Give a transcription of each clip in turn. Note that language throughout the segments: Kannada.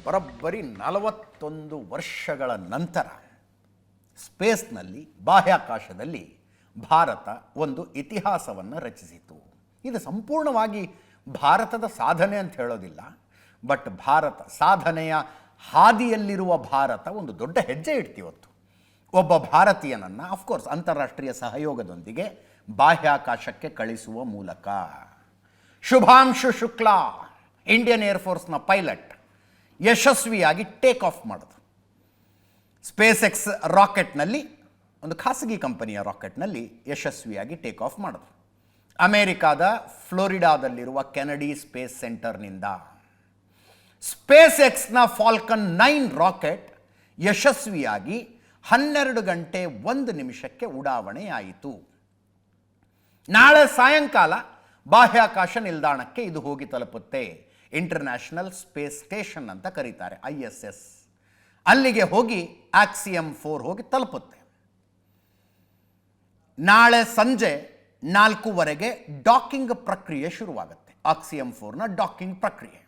ಬರೋಬ್ಬರಿ 41 ವರ್ಷಗಳ ನಂತರ ಸ್ಪೇಸ್ನಲ್ಲಿ ಬಾಹ್ಯಾಕಾಶದಲ್ಲಿ ಭಾರತ ಒಂದು ಇತಿಹಾಸವನ್ನು ರಚಿಸಿತು. ಇದು ಸಂಪೂರ್ಣವಾಗಿ ಭಾರತದ ಸಾಧನೆ ಅಂತ ಹೇಳೋದಿಲ್ಲ, ಬಟ್ ಭಾರತ ಸಾಧನೆಯ ಹಾದಿಯಲ್ಲಿರುವ ಭಾರತ ಒಂದು ದೊಡ್ಡ ಹೆಜ್ಜೆ ಇಡ್ತೀವತ್ತು. ಒಬ್ಬ ಭಾರತೀಯನನ್ನು ಅಫ್ಕೋರ್ಸ್ ಅಂತಾರಾಷ್ಟ್ರೀಯ ಸಹಯೋಗದೊಂದಿಗೆ ಬಾಹ್ಯಾಕಾಶಕ್ಕೆ ಕಳಿಸುವ ಮೂಲಕ ಶುಭಾಂಶು ಶುಕ್ಲಾ ಇಂಡಿಯನ್ ಏರ್ಫೋರ್ಸ್ನ ಪೈಲಟ್ ಯಶಸ್ವಿಯಾಗಿ ಟೇಕ್ ಆಫ್ ಮಾಡೋದು. ಸ್ಪೇಸ್ ಎಕ್ಸ್ ರಾಕೆಟ್ನಲ್ಲಿ, ಒಂದು ಖಾಸಗಿ ಕಂಪನಿಯ ರಾಕೆಟ್ನಲ್ಲಿ ಯಶಸ್ವಿಯಾಗಿ ಟೇಕ್ ಆಫ್ ಮಾಡೋದು. ಅಮೇರಿಕಾದ ಫ್ಲೋರಿಡಾದಲ್ಲಿರುವ ಕೆನಡಿ ಸ್ಪೇಸ್ ಸೆಂಟರ್ನಿಂದ ಸ್ಪೇಸ್ ಎಕ್ಸ್ನ ಫಾಲ್ಕನ್ 9 ರಾಕೆಟ್ ಯಶಸ್ವಿಯಾಗಿ 12 ಗಂಟೆ 1 ನಿಮಿಷಕ್ಕೆ ಉಡಾವಣೆಯಾಯಿತು. ನಾಳೆ ಸಾಯಂಕಾಲ ಬಾಹ್ಯಾಕಾಶ ನಿಲ್ದಾಣಕ್ಕೆ ಇದು ಹೋಗಿ ತಲುಪುತ್ತೆ. ಇಂಟರ್ನ್ಯಾಷನಲ್ ಸ್ಪೇಸ್ ಸ್ಟೇಷನ್ ಅಂತ ಕರೀತಾರೆ, ISS. ಅಲ್ಲಿಗೆ ಹೋಗಿ ಆಕ್ಸಿಯಮ್ 4 ಹೋಗಿ ತಲುಪುತ್ತೆ. ನಾಳೆ ಸಂಜೆ 4:15 ಡಾಕಿಂಗ್ ಪ್ರಕ್ರಿಯೆ ಶುರುವಾಗುತ್ತೆ. ಆಕ್ಸಿಯಮ್ 4ನ ಡಾಕಿಂಗ್ ಪ್ರಕ್ರಿಯೆ.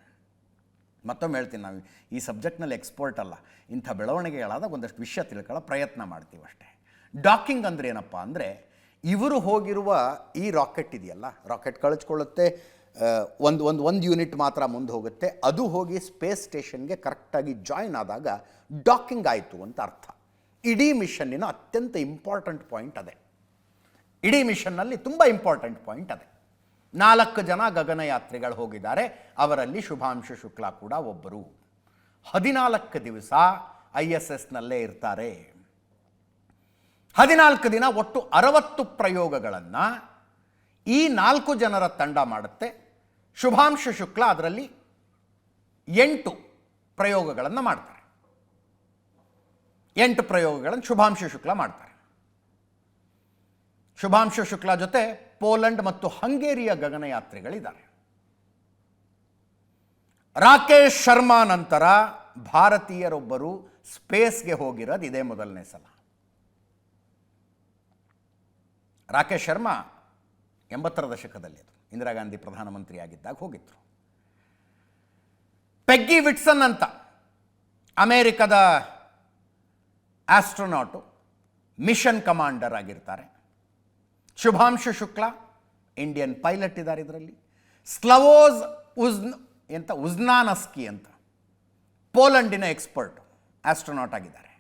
ಮತ್ತೊಮ್ಮೆ ಹೇಳ್ತೀನಿ, ನಾವು ಈ ಸಬ್ಜೆಕ್ಟ್ನಲ್ಲಿ ಎಕ್ಸ್ಪರ್ಟ್ ಅಲ್ಲ, ಇಂಥ ಬೆಳವಣಿಗೆಗಳಾದ ಒಂದಷ್ಟು ವಿಷಯ ತಿಳ್ಕೊಳ್ಳೋ ಪ್ರಯತ್ನ ಮಾಡ್ತೀವಿ ಅಷ್ಟೇ. ಡಾಕಿಂಗ್ ಅಂದರೆ ಏನಪ್ಪ ಅಂದರೆ, ಇವರು ಹೋಗಿರುವ ಈ ರಾಕೆಟ್ ಇದೆಯಲ್ಲ, ರಾಕೆಟ್ ಕಳಿಸ್ಕೊಳ್ಳುತ್ತೆ, ಒಂದು ಯೂನಿಟ್ ಮಾತ್ರ ಮುಂದೆ ಹೋಗುತ್ತೆ, ಅದು ಹೋಗಿ ಸ್ಪೇಸ್ ಸ್ಟೇಷನ್ಗೆ ಕರೆಕ್ಟಾಗಿ ಜಾಯಿನ್ ಆದಾಗ ಡಾಕಿಂಗ್ ಆಯಿತು ಅಂತ ಅರ್ಥ. ಇಡೀ ಮಿಷನ್ನಿನ ಅತ್ಯಂತ ಇಂಪಾರ್ಟೆಂಟ್ ಪಾಯಿಂಟ್ ಅದೇ. ಇಡೀ ಮಿಷನ್ನಲ್ಲಿ ತುಂಬ ಇಂಪಾರ್ಟೆಂಟ್ ಪಾಯಿಂಟ್ ಅದೇ. 4 ಜನ ಗಗನಯಾತ್ರಿಗಳು ಹೋಗಿದ್ದಾರೆ, ಅವರಲ್ಲಿ ಶುಭಾಂಶು ಶುಕ್ಲಾ ಕೂಡ ಒಬ್ಬರು. 14 ದಿವಸ ISSನಲ್ಲೇ ಇರ್ತಾರೆ. 14 ದಿನ ಒಟ್ಟು 60 ಪ್ರಯೋಗಗಳನ್ನು ಈ 4 ಜನರ ತಂಡ ಮಾಡುತ್ತೆ. ಶುಭಾಂಶು ಶುಕ್ಲಾ ಅದರಲ್ಲಿ 8 ಪ್ರಯೋಗಗಳನ್ನು ಮಾಡ್ತಾರೆ. 8 ಪ್ರಯೋಗಗಳನ್ನು ಶುಭಾಂಶು ಶುಕ್ಲಾ ಮಾಡ್ತಾರೆ. ಶುಭಾಂಶು ಶುಕ್ಲಾ ಜೊತೆ ಪೋಲೆಂಡ್ ಮತ್ತು ಹಂಗೇರಿಯ ಗಗನಯಾತ್ರಿಗಳಿದ್ದಾರೆ. ರಾಕೇಶ್ ಶರ್ಮಾ ನಂತರ ಭಾರತೀಯರೊಬ್ಬರು ಸ್ಪೇಸ್ಗೆ ಹೋಗಿರೋದು ಇದೇ ಮೊದಲನೇ ಸಲ. ರಾಕೇಶ್ ಶರ್ಮಾ 80ರ ದಶಕದಲ್ಲಿ, ಇಂದಿರಾ ಗಾಂಧಿ ಪ್ರಧಾನಮಂತ್ರಿಯಾಗಿದ್ದಾಗ ಹೋಗಿದ್ರು. ಪೆಗ್ಗಿ ವಿಟ್ಸನ್ ಅಂತ ಅಮೇರಿಕದ ಆಸ್ಟ್ರೋನಾಟು, ಮಿಷನ್ ಕಮಾಂಡರ್ ಆಗಿರ್ತಾರೆ. ಶುಭಾಂಶು ಶುಕ್ಲಾ ಇಂಡಿಯನ್ ಪೈಲಟ್ ಇದ್ದಾರೆ ಇದರಲ್ಲಿ. ಸ್ಲವೋಸ್ ಉಜ್ನಾನಸ್ಕಿ ಅಂತ ಪೋಲೆಂಡಿನ ಎಕ್ಸ್ಪರ್ಟ್ ಆಸ್ಟ್ರೋನಾಟ್ ಆಗಿದ್ದಾರೆ.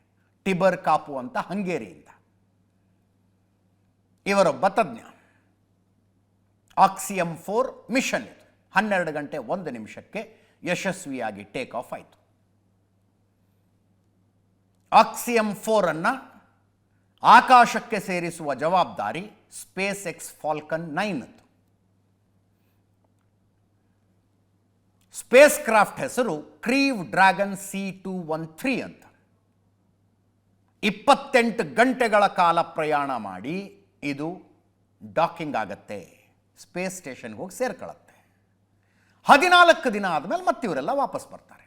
ಟಿಬರ್ ಕಾಪು ಅಂತ ಹಂಗೇರಿಯಿಂದ, ಇವರೊಬ್ಬ ತಜ್ಞ. ಆಕ್ಸಿಯಮ್ 4 ಮಿಷನ್ ಇದು 12 ಗಂಟೆ 1 ನಿಮಿಷಕ್ಕೆ ಯಶಸ್ವಿಯಾಗಿ ಟೇಕ್ ಆಫ್ ಆಯಿತು. ಆಕ್ಸಿಯಮ್ 4 ಆಕಾಶಕ್ಕೆ ಸೇರಿಸುವ ಜವಾಬ್ದಾರಿ space X Falcon 9. Space craft ಹೆಸರು ಕ್ರೀವ್ ಡ್ರ್ಯಾಗನ್ C213 ಅಂತ. 28 ಗಂಟೆಗಳ ಕಾಲ ಪ್ರಯಾಣ ಮಾಡಿ ಇದು ಡಾಕಿಂಗ್ ಆಗತ್ತೆ, ಸ್ಪೇಸ್ ಸ್ಟೇಷನ್ಗೆ ಹೋಗಿ ಸೇರ್ಕೊಳ್ಳುತ್ತೆ. 14 ದಿನ ಆದಮೇಲೆ ಮತ್ತೆ ಇವರೆಲ್ಲ ವಾಪಸ್ ಬರ್ತಾರೆ.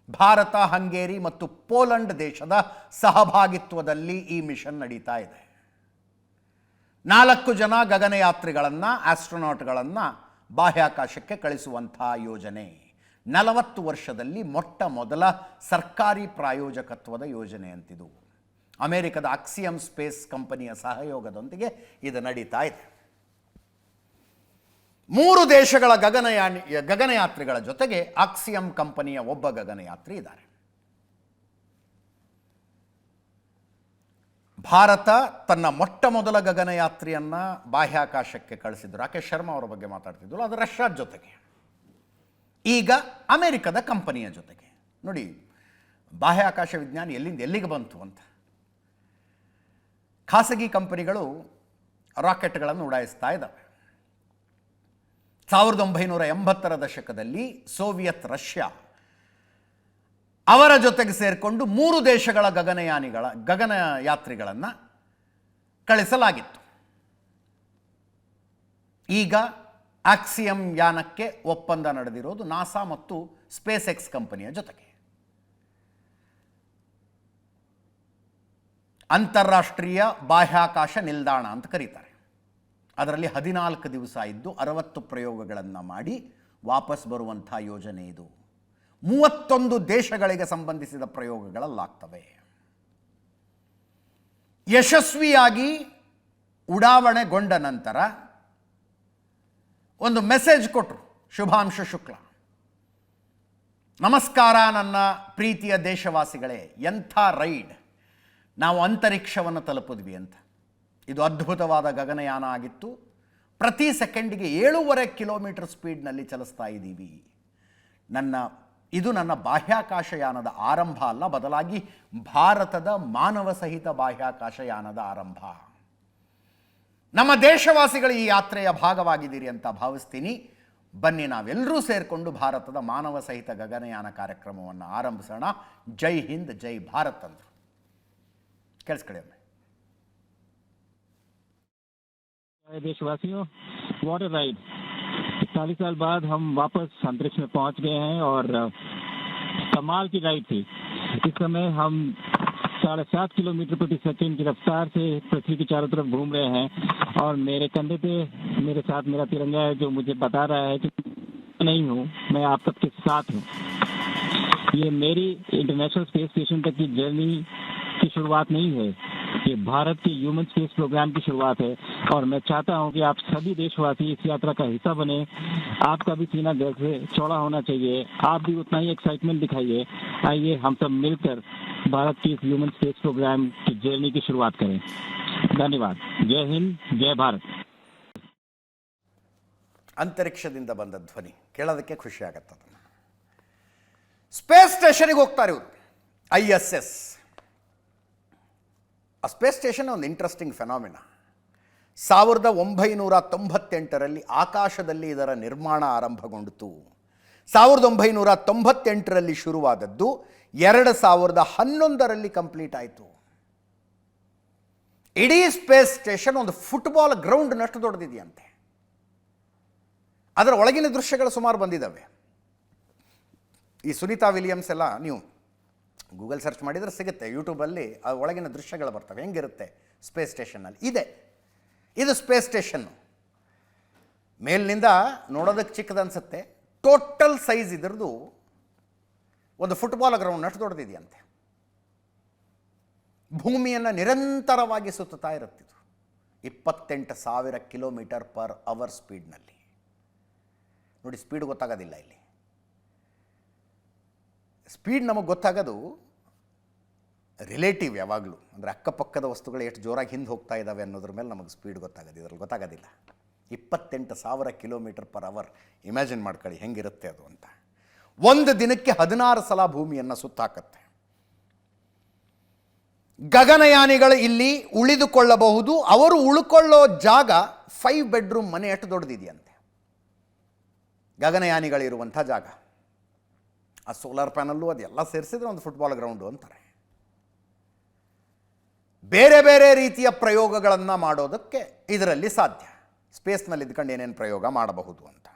ಭಾರತ, ಹಂಗೇರಿ ಮತ್ತು ಪೋಲೆಂಡ್ ದೇಶದ ಸಹಭಾಗಿತ್ವದಲ್ಲಿ ಈ ಮಿಷನ್ ನಡೀತಾ ಇದೆ. 4 ಜನ ಗಗನಯಾತ್ರಿಗಳನ್ನು, ಆಸ್ಟ್ರೋನಾಟ್ಗಳನ್ನು ಬಾಹ್ಯಾಕಾಶಕ್ಕೆ ಕಳಿಸುವಂಥ ಯೋಜನೆ. 40 ವರ್ಷದಲ್ಲಿ ಮೊಟ್ಟ ಮೊದಲ ಸರ್ಕಾರಿ ಪ್ರಾಯೋಜಕತ್ವದ ಯೋಜನೆ ಅಂತಿದು. ಅಮೆರಿಕದ ಆಕ್ಸಿಯಮ್ ಸ್ಪೇಸ್ ಕಂಪನಿಯ ಸಹಯೋಗದೊಂದಿಗೆ ಇದು ನಡೀತಾ ಇದೆ. 3 ದೇಶಗಳ ಗಗನಯಾತ್ರಿಗಳ ಜೊತೆಗೆ ಆಕ್ಸಿಯಮ್ ಕಂಪನಿಯ ಒಬ್ಬ ಗಗನಯಾತ್ರಿ ಇದ್ದಾರೆ. ಭಾರತ ತನ್ನ ಮೊಟ್ಟ ಮೊದಲ ಗಗನಯಾತ್ರಿಯನ್ನು ಬಾಹ್ಯಾಕಾಶಕ್ಕೆ ಕಳಿಸಿದ್ದು, ರಾಕೇಶ್ ಶರ್ಮಾ ಅವರ ಬಗ್ಗೆ ಮಾತಾಡ್ತಿದ್ರು, ಅದು ರಷ್ಯಾದ ಜೊತೆಗೆ. ಈಗ ಅಮೆರಿಕದ ಕಂಪನಿಯ ಜೊತೆಗೆ. ನೋಡಿ, ಬಾಹ್ಯಾಕಾಶ ವಿಜ್ಞಾನ ಎಲ್ಲಿಂದ ಎಲ್ಲಿಗೆ ಬಂತು ಅಂತ. ಖಾಸಗಿ ಕಂಪನಿಗಳು ರಾಕೆಟ್ಗಳನ್ನು ಉಡಾಯಿಸ್ತಾ ಇದ್ದಾವೆ. 1980ರ ದಶಕದಲ್ಲಿ ಸೋವಿಯತ್ ರಷ್ಯಾ ಅವರ ಜೊತೆಗೆ ಸೇರಿಕೊಂಡು 3 ದೇಶಗಳ ಗಗನಯಾತ್ರಿಗಳನ್ನು ಕಳಿಸಲಾಗಿತ್ತು. ಈಗ ಆಕ್ಸಿಯಮ್ ಯಾನಕ್ಕೆ ಒಪ್ಪಂದ ನಡೆದಿರೋದು ನಾಸಾ ಮತ್ತು ಸ್ಪೇಸ್ ಎಕ್ಸ್ ಕಂಪನಿಯ ಜೊತೆಗೆ. ಅಂತಾರಾಷ್ಟ್ರೀಯ ಬಾಹ್ಯಾಕಾಶ ನಿಲ್ದಾಣ ಅಂತ ಕರೀತಾರೆ. ಅದರಲ್ಲಿ 14 ದಿವಸ ಇದ್ದು 60 ಪ್ರಯೋಗಗಳನ್ನು ಮಾಡಿ ವಾಪಸ್ ಬರುವಂಥ ಯೋಜನೆ ಇದು. 31 ದೇಶಗಳಿಗೆ ಸಂಬಂಧಿಸಿದ ಪ್ರಯೋಗಗಳಲ್ಲಾಗ್ತವೆ. ಯಶಸ್ವಿಯಾಗಿ ಉಡಾವಣೆಗೊಂಡ ನಂತರ ಒಂದು ಮೆಸೇಜ್ ಕೊಟ್ಟರು ಶುಭಾಂಶು ಶುಕ್ಲಾ. ನಮಸ್ಕಾರ ನನ್ನ ಪ್ರೀತಿಯ ದೇಶವಾಸಿಗಳೇ, ಎಂಥ ರೈಡ್, ನಾವು ಅಂತರಿಕ್ಷವನ್ನು ತಲುಪಿದ್ವಿ ಅಂತ. ಇದು ಅದ್ಭುತವಾದ ಗಗನಯಾನ ಆಗಿತ್ತು. ಪ್ರತಿ ಸೆಕೆಂಡಿಗೆ 7.5 ಕಿಲೋಮೀಟರ್ ಸ್ಪೀಡ್ನಲ್ಲಿ ಚಲಿಸ್ತಾ ಇದ್ದೀವಿ. ಇದು ನನ್ನ ಬಾಹ್ಯಾಕಾಶಯಾನದ ಆರಂಭ ಅಲ್ಲ, ಬದಲಾಗಿ ಭಾರತದ ಮಾನವ ಸಹಿತ ಬಾಹ್ಯಾಕಾಶಯಾನದ ಆರಂಭ. ನಮ್ಮ ದೇಶವಾಸಿಗಳು ಈ ಯಾತ್ರೆಯ ಭಾಗವಾಗಿದ್ದೀರಿ ಅಂತ ಭಾವಿಸ್ತೀನಿ. ಬನ್ನಿ ನಾವೆಲ್ಲರೂ ಸೇರಿಕೊಂಡು ಭಾರತದ ಮಾನವ ಸಹಿತ ಗಗನಯಾನ ಕಾರ್ಯಕ್ರಮವನ್ನು ಆರಂಭಿಸೋಣ. ಜೈ ಹಿಂದ್, ಜೈ ಭಾರತ್ ಅಂದರು. ಕೇಳಿಸ್ಕೊಳ್ಳಿ ಒಮ್ಮೆ. देशवासियों, व्हाट अ राइड। 40 साल बाद हम वापस अंतरिक्ष में पहुंच गए हैं और कमाल की राइड थी। इस समय हम 7.5 किलोमीटर प्रति सेकंड की रफ्तार से पृथ्वी के चारों तरफ घूम रहे हैं और मेरे कंधे पे मेरे साथ मेरा तिरंगा है, जो मुझे बता रहा है कि नहीं हूँ, मैं आप सबके साथ हूँ। ये मेरी इंटरनेशनल स्पेस स्टेशन तक की जर्नी की शुरुआत नहीं है, ये भारत के ह्यूमन स्पेस प्रोग्राम की शुरुआत है और मैं चाहता हूं कि आप सभी देशवासी इस यात्रा का हिस्सा बने। आपका भी सीना गर्व से चौड़ा होना चाहिए, आप भी उतना ही एक्साइटमेंट दिखाइए। आइए हम सब मिलकर भारत की इस ह्यूमन स्पेस प्रोग्राम की जर्नी की शुरुआत करें। धन्यवाद। जय हिंद, जय भारत। ಅಂತರಿಕ್ಷದಿಂದ ಬಂದ ಧ್ವನಿ ಕೇಳೋದಕ್ಕೆ ಖುಷಿ ಆಗುತ್ತೆ. ಅದನ್ನು ಸ್ಪೇಸ್ ಸ್ಟೇಷನ್ಗೆ ಹೋಗ್ತಾರೆ ಇವರು, ISS. ಆ ಸ್ಪೇಸ್ ಸ್ಟೇಷನ್ ಒಂದು ಇಂಟ್ರೆಸ್ಟಿಂಗ್ ಫೆನಾಮಿನಾ. 1998ರಲ್ಲಿ ಆಕಾಶದಲ್ಲಿ ಇದರ ನಿರ್ಮಾಣ ಆರಂಭಗೊಂಡಿತು. 1998ರಲ್ಲಿ ಶುರುವಾದದ್ದು 2011ರಲ್ಲಿ ಕಂಪ್ಲೀಟ್ ಆಯಿತು. ಇಡೀ ಸ್ಪೇಸ್ ಸ್ಟೇಷನ್ ಒಂದು ಫುಟ್ಬಾಲ್ ಗ್ರೌಂಡ್ನಷ್ಟು ದೊಡ್ಡದಿದೆಯಂತೆ. ಅದರ ಒಳಗಿನ ದೃಶ್ಯಗಳು ಸುಮಾರು ಬಂದಿದ್ದಾವೆ. ಈ ಸುನೀತಾ ವಿಲಿಯಮ್ಸ್ ಎಲ್ಲ ನೀವು ಗೂಗಲ್ ಸರ್ಚ್ ಮಾಡಿದರೆ ಸಿಗುತ್ತೆ, ಯೂಟ್ಯೂಬಲ್ಲಿ ಆ ಒಳಗಿನ ದೃಶ್ಯಗಳು ಬರ್ತವೆ, ಹೆಂಗಿರುತ್ತೆ ಸ್ಪೇಸ್ ಸ್ಟೇಷನ್ನಲ್ಲಿ. ಇದು ಸ್ಪೇಸ್ ಸ್ಟೇಷನ್ನು. ಮೇಲಿನಿಂದ ನೋಡೋದಕ್ಕೆ ಚಿಕ್ಕದನ್ಸುತ್ತೆ, ಟೋಟಲ್ ಸೈಜ್ ಇದರದು ಒಂದು ಫುಟ್ಬಾಲ್ ಗ್ರೌಂಡ್ನಷ್ಟು ದೊಡ್ಡದಿದೆಯಂತೆ. ಭೂಮಿಯನ್ನು ನಿರಂತರವಾಗಿ ಸುತ್ತುತ್ತಾ ಇರುತ್ತಿದ್ದು 28,000 ಕಿಲೋಮೀಟರ್ ಪರ್ ಅವರ್ ಸ್ಪೀಡ್ನಲ್ಲಿ. ನೋಡಿ, ಸ್ಪೀಡ್ ಗೊತ್ತಾಗೋದಿಲ್ಲ ಇಲ್ಲಿ. ಸ್ಪೀಡ್ ನಮಗೆ ಗೊತ್ತಾಗೋದು ರಿಲೇಟಿವ್ ಯಾವಾಗಲೂ, ಅಂದರೆ ಅಕ್ಕಪಕ್ಕದ ವಸ್ತುಗಳು ಎಷ್ಟು ಜೋರಾಗಿ ಹಿಂದೆ ಹೋಗ್ತಾ ಇದ್ದಾವೆ ಅನ್ನೋದ್ರ ಮೇಲೆ ನಮಗೆ ಸ್ಪೀಡ್ ಗೊತ್ತಾಗೋದು, ಇದರಲ್ಲಿ ಗೊತ್ತಾಗೋದಿಲ್ಲ. 28,000 ಕಿಲೋಮೀಟರ್ ಪರ್ ಅವರ್. ಇಮ್ಯಾಜಿನ್ ಮಾಡ್ಕೊಳ್ಳಿ ಹೆಂಗಿರುತ್ತೆ ಅದು ಅಂತ. ಒಂದು ದಿನಕ್ಕೆ 16 ಸಲ ಭೂಮಿಯನ್ನು ಸುತ್ತಾಕತ್ತೆ. ಗಗನಯಾನಿಗಳು ಇಲ್ಲಿ ಉಳಿದುಕೊಳ್ಳಬಹುದು. ಅವರು ಉಳ್ಕೊಳ್ಳೋ ಜಾಗ 5 ಬೆಡ್ರೂಮ್ ಮನೆ ಎಷ್ಟು ದೊಡ್ಡದಿದೆಯಂತೆ ಗಗನಯಾನಿಗಳಿರುವಂಥ ಜಾಗ. ಆ ಸೋಲಾರ್ ಪ್ಯಾನಲ್ಲು ಅದೆಲ್ಲ ಸೇರಿಸಿದ್ರೆ ಒಂದು ಫುಟ್ಬಾಲ್ ಗ್ರೌಂಡು ಅಂತಾರೆ. ಬೇರೆ ಬೇರೆ ರೀತಿಯ ಪ್ರಯೋಗಗಳನ್ನು ಮಾಡೋದಕ್ಕೆ ಇದರಲ್ಲಿ ಸಾಧ್ಯ. ಸ್ಪೇಸ್ನಲ್ಲಿ ಇದ್ಕೊಂಡು ಏನೇನು ಪ್ರಯೋಗ ಮಾಡಬಹುದು ಅಂತ.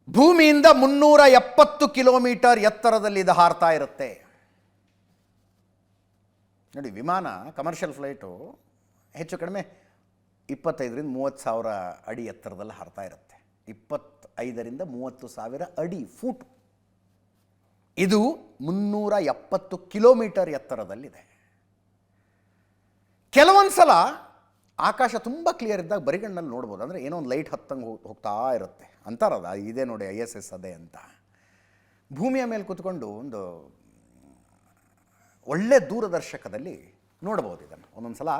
ಭೂಮಿಯಿಂದ 370 ಕಿಲೋಮೀಟರ್ ಎತ್ತರದಲ್ಲಿ ಇದು ಹಾರ್ತಾ ಇರುತ್ತೆ. ನೋಡಿ, ವಿಮಾನ ಕಮರ್ಷಿಯಲ್ ಫ್ಲೈಟು ಹೆಚ್ಚು ಕಡಿಮೆ 25ರಿಂದ 30 ಸಾವಿರ ಅಡಿ ಎತ್ತರದಲ್ಲಿ ಹಾರ್ತಾ ಇರುತ್ತೆ. 25ರಿಂದ 30 ಸಾವಿರ ಅಡಿ ಫೂಟ್. ಇದು 370 ಕಿಲೋಮೀಟರ್ ಎತ್ತರದಲ್ಲಿದೆ. ಕೆಲವೊಂದು ಸಲ ಆಕಾಶ ತುಂಬ ಕ್ಲಿಯರ್ ಇದ್ದಾಗ ಬರಿಗಣ್ಣಲ್ಲಿ ನೋಡ್ಬೋದು. ಅಂದರೆ ಏನೋ ಒಂದು ಲೈಟ್ ಹತ್ತಂಗೆ ಹೋಗ್ತಾ ಇರುತ್ತೆ ಅಂತಾರಲ್ಲ, ಇದೇ ನೋಡಿ ISS ಅದೇ ಅಂತ. ಭೂಮಿಯ ಮೇಲೆ ಕೂತ್ಕೊಂಡು ಒಂದು ಒಳ್ಳೆ ದೂರದರ್ಶಕದಲ್ಲಿ ನೋಡ್ಬೋದು ಇದನ್ನು. ಒಂದೊಂದು ಸಲ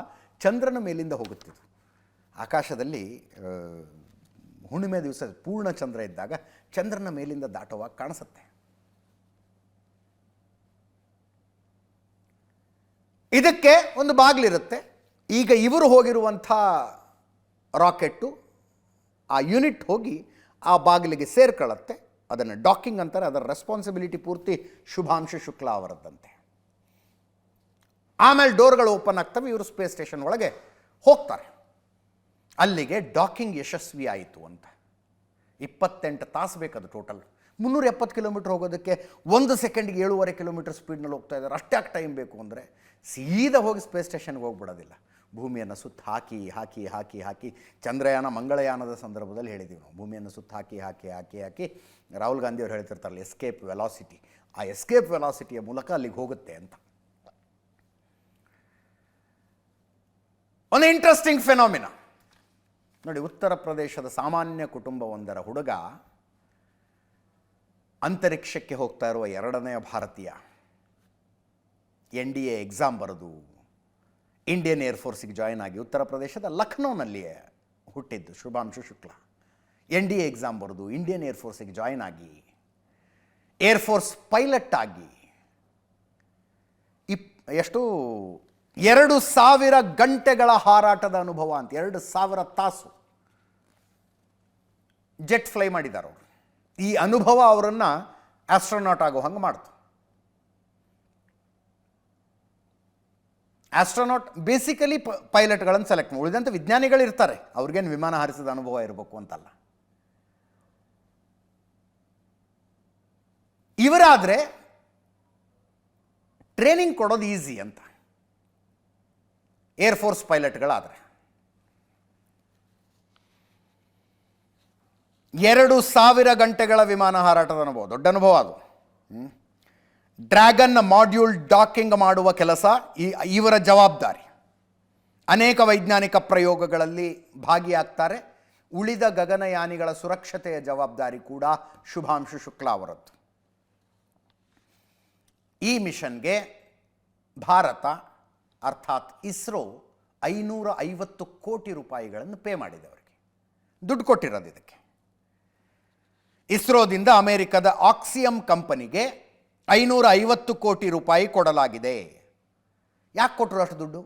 ಚಂದ್ರನ ಮೇಲಿಂದ ಹೋಗುತ್ತಿದ್ದು ಆಕಾಶದಲ್ಲಿ ಹುಣ್ಣಿಮೆ ದಿವಸ ಪೂರ್ಣ ಚಂದ್ರ ಇದ್ದಾಗ ಚಂದ್ರನ ಮೇಲಿಂದ ದಾಟುವಾಗ ಕಾಣಿಸುತ್ತೆ. ಇದಕ್ಕೆ ಒಂದು ಬಾಗಿಲಿರುತ್ತೆ. ಈಗ ಇವರು ಹೋಗಿರುವಂಥ ರಾಕೆಟ್ಟು ಆ ಯೂನಿಟ್ ಹೋಗಿ ಆ ಬಾಗಿಲಿಗೆ ಸೇರ್ಕೊಳ್ಳುತ್ತೆ. ಅದನ್ನು ಡಾಕಿಂಗ್ ಅಂತಾರೆ. ಅದರ ರೆಸ್ಪಾನ್ಸಿಬಿಲಿಟಿ ಪೂರ್ತಿ ಶುಭಾಂಶು ಶುಕ್ಲಾ ಅವರದ್ದಂತೆ. ಆಮೇಲೆ ಡೋರ್ಗಳು ಓಪನ್ ಆಗ್ತವೆ. ಇವರು ಸ್ಪೇಸ್ ಸ್ಟೇಷನ್ ಒಳಗೆ ಹೋಗ್ತಾರೆ. ಅಲ್ಲಿಗೆ ಡಾಕಿಂಗ್ ಯಶಸ್ವಿ ಆಯಿತು ಅಂತ. 28 ತಾಸು ಬೇಕದು ಟೋಟಲ್. 370 ಕಿಲೋಮೀಟರ್ ಹೋಗೋದಕ್ಕೆ 1 ಸೆಕೆಂಡ್ಗೆ 7.5 ಕಿಲೋಮೀಟರ್ ಸ್ಪೀಡ್ನಲ್ಲಿ ಹೋಗ್ತಾ ಇದ್ದಾರೆ. ಅಷ್ಟಾಗಿ ಟೈಮ್ ಬೇಕು ಅಂದರೆ ಸೀದಾ ಹೋಗಿ ಸ್ಪೇಸ್ ಸ್ಟೇಷನ್ಗೆ ಹೋಗ್ಬಿಡೋದಿಲ್ಲ. ಭೂಮಿಯನ್ನು ಸುತ್ತ ಹಾಕಿ ಹಾಕಿ ಹಾಕಿ ಹಾಕಿ ಚಂದ್ರಯಾನ ಮಂಗಳಯಾನದ ಸಂದರ್ಭದಲ್ಲಿ ಹೇಳಿದ್ದೀವಿ ನಾವು, ಭೂಮಿಯನ್ನು ಸುತ್ತ ಹಾಕಿ ಹಾಕಿ ಹಾಕಿ ಹಾಕಿ ರಾಹುಲ್ ಗಾಂಧಿ ಅವರು ಹೇಳ್ತಿರ್ತಾರಲ್ಲ ಎಸ್ಕೇಪ್ ವೆಲಾಸಿಟಿ, ಆ ಎಸ್ಕೇಪ್ ವೆಲಾಸಿಟಿಯ ಮೂಲಕ ಅಲ್ಲಿಗೆ ಹೋಗುತ್ತೆ ಅಂತ. ಒಂದು ಇಂಟ್ರೆಸ್ಟಿಂಗ್ ಫೆನಾಮಿನ ನೋಡಿ, ಉತ್ತರ ಪ್ರದೇಶದ ಸಾಮಾನ್ಯ ಕುಟುಂಬವೊಂದರ ಹುಡುಗ ಅಂತರಿಕ್ಷಕ್ಕೆ ಹೋಗ್ತಾ ಇರುವ ಎರಡನೆಯ ಭಾರತೀಯ, NDA ಎಕ್ಸಾಮ್ ಬರೆದು ಇಂಡಿಯನ್ ಏರ್ಫೋರ್ಸಿಗೆ ಜಾಯ್ನ್ ಆಗಿ ಉತ್ತರ ಪ್ರದೇಶದ ಲಖನೌನಲ್ಲಿಯೇ ಹುಟ್ಟಿದ್ದು ಶುಭಾಂಶು ಶುಕ್ಲಾ. NDA ಎಕ್ಸಾಮ್ ಬರೆದು ಇಂಡಿಯನ್ ಏರ್ಫೋರ್ಸಿಗೆ ಜಾಯ್ನ್ ಆಗಿ ಏರ್ಫೋರ್ಸ್ ಪೈಲಟ್ ಆಗಿ ಎಷ್ಟು 2000 ಗಂಟೆಗಳ ಹಾರಾಟದ ಅನುಭವ ಅಂತ, 2000 ತಾಸು ಜೆಟ್ ಫ್ಲೈ ಮಾಡಿದ್ದಾರೆ ಅವರು. ಈ ಅನುಭವ ಅವರನ್ನು ಆಸ್ಟ್ರೋನಾಟ್ ಆಗೋ ಹಂಗೆ ಮಾಡ್ತು. ಆಸ್ಟ್ರೋನಾಟ್ ಬೇಸಿಕಲಿ ಪೈಲಟ್ಗಳನ್ನು ಸೆಲೆಕ್ಟ್ ಮಾಡಿ, ಉಳಿದಂಥ ವಿಜ್ಞಾನಿಗಳು ಇರ್ತಾರೆ, ಅವ್ರಿಗೇನು ವಿಮಾನ ಹಾರಿಸಿದ ಅನುಭವ ಇರಬೇಕು ಅಂತಲ್ಲ. ಇವರಾದರೆ ಟ್ರೈನಿಂಗ್ ಕೊಡೋದು ಈಸಿ ಅಂತ, ಏರ್ಫೋರ್ಸ್ ಪೈಲಟ್ಗಳಾದರೆ 2000 ಗಂಟೆಗಳ ವಿಮಾನ ಹಾರಾಟದ ಅನುಭವ, ದೊಡ್ಡ ಅನುಭವ ಅದು. ಡ್ರ್ಯಾಗನ್ ಮಾಡ್ಯೂಲ್ ಡಾಕಿಂಗ್ ಮಾಡುವ ಕೆಲಸ ಇವರ ಜವಾಬ್ದಾರಿ. ಅನೇಕ ವೈಜ್ಞಾನಿಕ ಪ್ರಯೋಗಗಳಲ್ಲಿ ಭಾಗಿಯಾಗ್ತಾರೆ. ಉಳಿದ ಗಗನಯಾನಿಗಳ ಸುರಕ್ಷತೆಯ ಜವಾಬ್ದಾರಿ ಕೂಡ ಶುಭಾಂಶು ಶುಕ್ಲಾ ಅವರದ್ದು. ಈ ಮಿಷನ್ಗೆ ಭಾರತ ಅರ್ಥಾತ್ ಇಸ್ರೋ 550 ಕೋಟಿ ರೂಪಾಯಿಗಳನ್ನು ಪೇ ಮಾಡಿದೆ, ಅವರಿಗೆ ದುಡ್ಡು ಕೊಟ್ಟಿರೋದು. ಇದಕ್ಕೆ ಇಸ್ರೋದಿಂದ ಅಮೆರಿಕದ ಆಕ್ಸಿಯಂ ಕಂಪನಿಗೆ 550 ಕೋಟಿ ರೂಪಾಯಿ ಕೊಡಲಾಗಿದೆ. ಯಾಕೆ ಕೊಟ್ಟರು ಅಷ್ಟು ದುಡ್ಡು?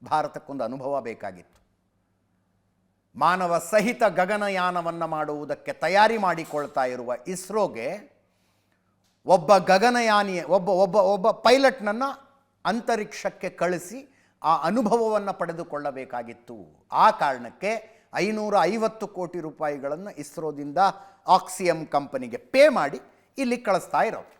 ಭಾರತಕ್ಕೊಂದು ಅನುಭವ ಬೇಕಾಗಿತ್ತು. ಮಾನವ ಸಹಿತ ಗಗನಯಾನವನ್ನು ಮಾಡುವುದಕ್ಕೆ ತಯಾರಿ ಮಾಡಿಕೊಳ್ತಾ ಇರುವ ಇಸ್ರೋಗೆ ಒಬ್ಬ ಗಗನಯಾನಿ ಒಬ್ಬ ಪೈಲಟ್ನನ್ನು ಅಂತರಿಕ್ಷಕ್ಕೆ ಕಳಿಸಿ ಆ ಅನುಭವವನ್ನು ಪಡೆದುಕೊಳ್ಳಬೇಕಾಗಿತ್ತು. ಆ ಕಾರಣಕ್ಕೆ 550 ಕೋಟಿ ರೂಪಾಯಿಗಳನ್ನು ಇಸ್ರೋದಿಂದ ಆಕ್ಸಿಯಂ ಕಂಪನಿಗೆ ಪೇ ಮಾಡಿ ಇಲ್ಲಿ ಕಳಿಸ್ತಾ ಇರೋದು.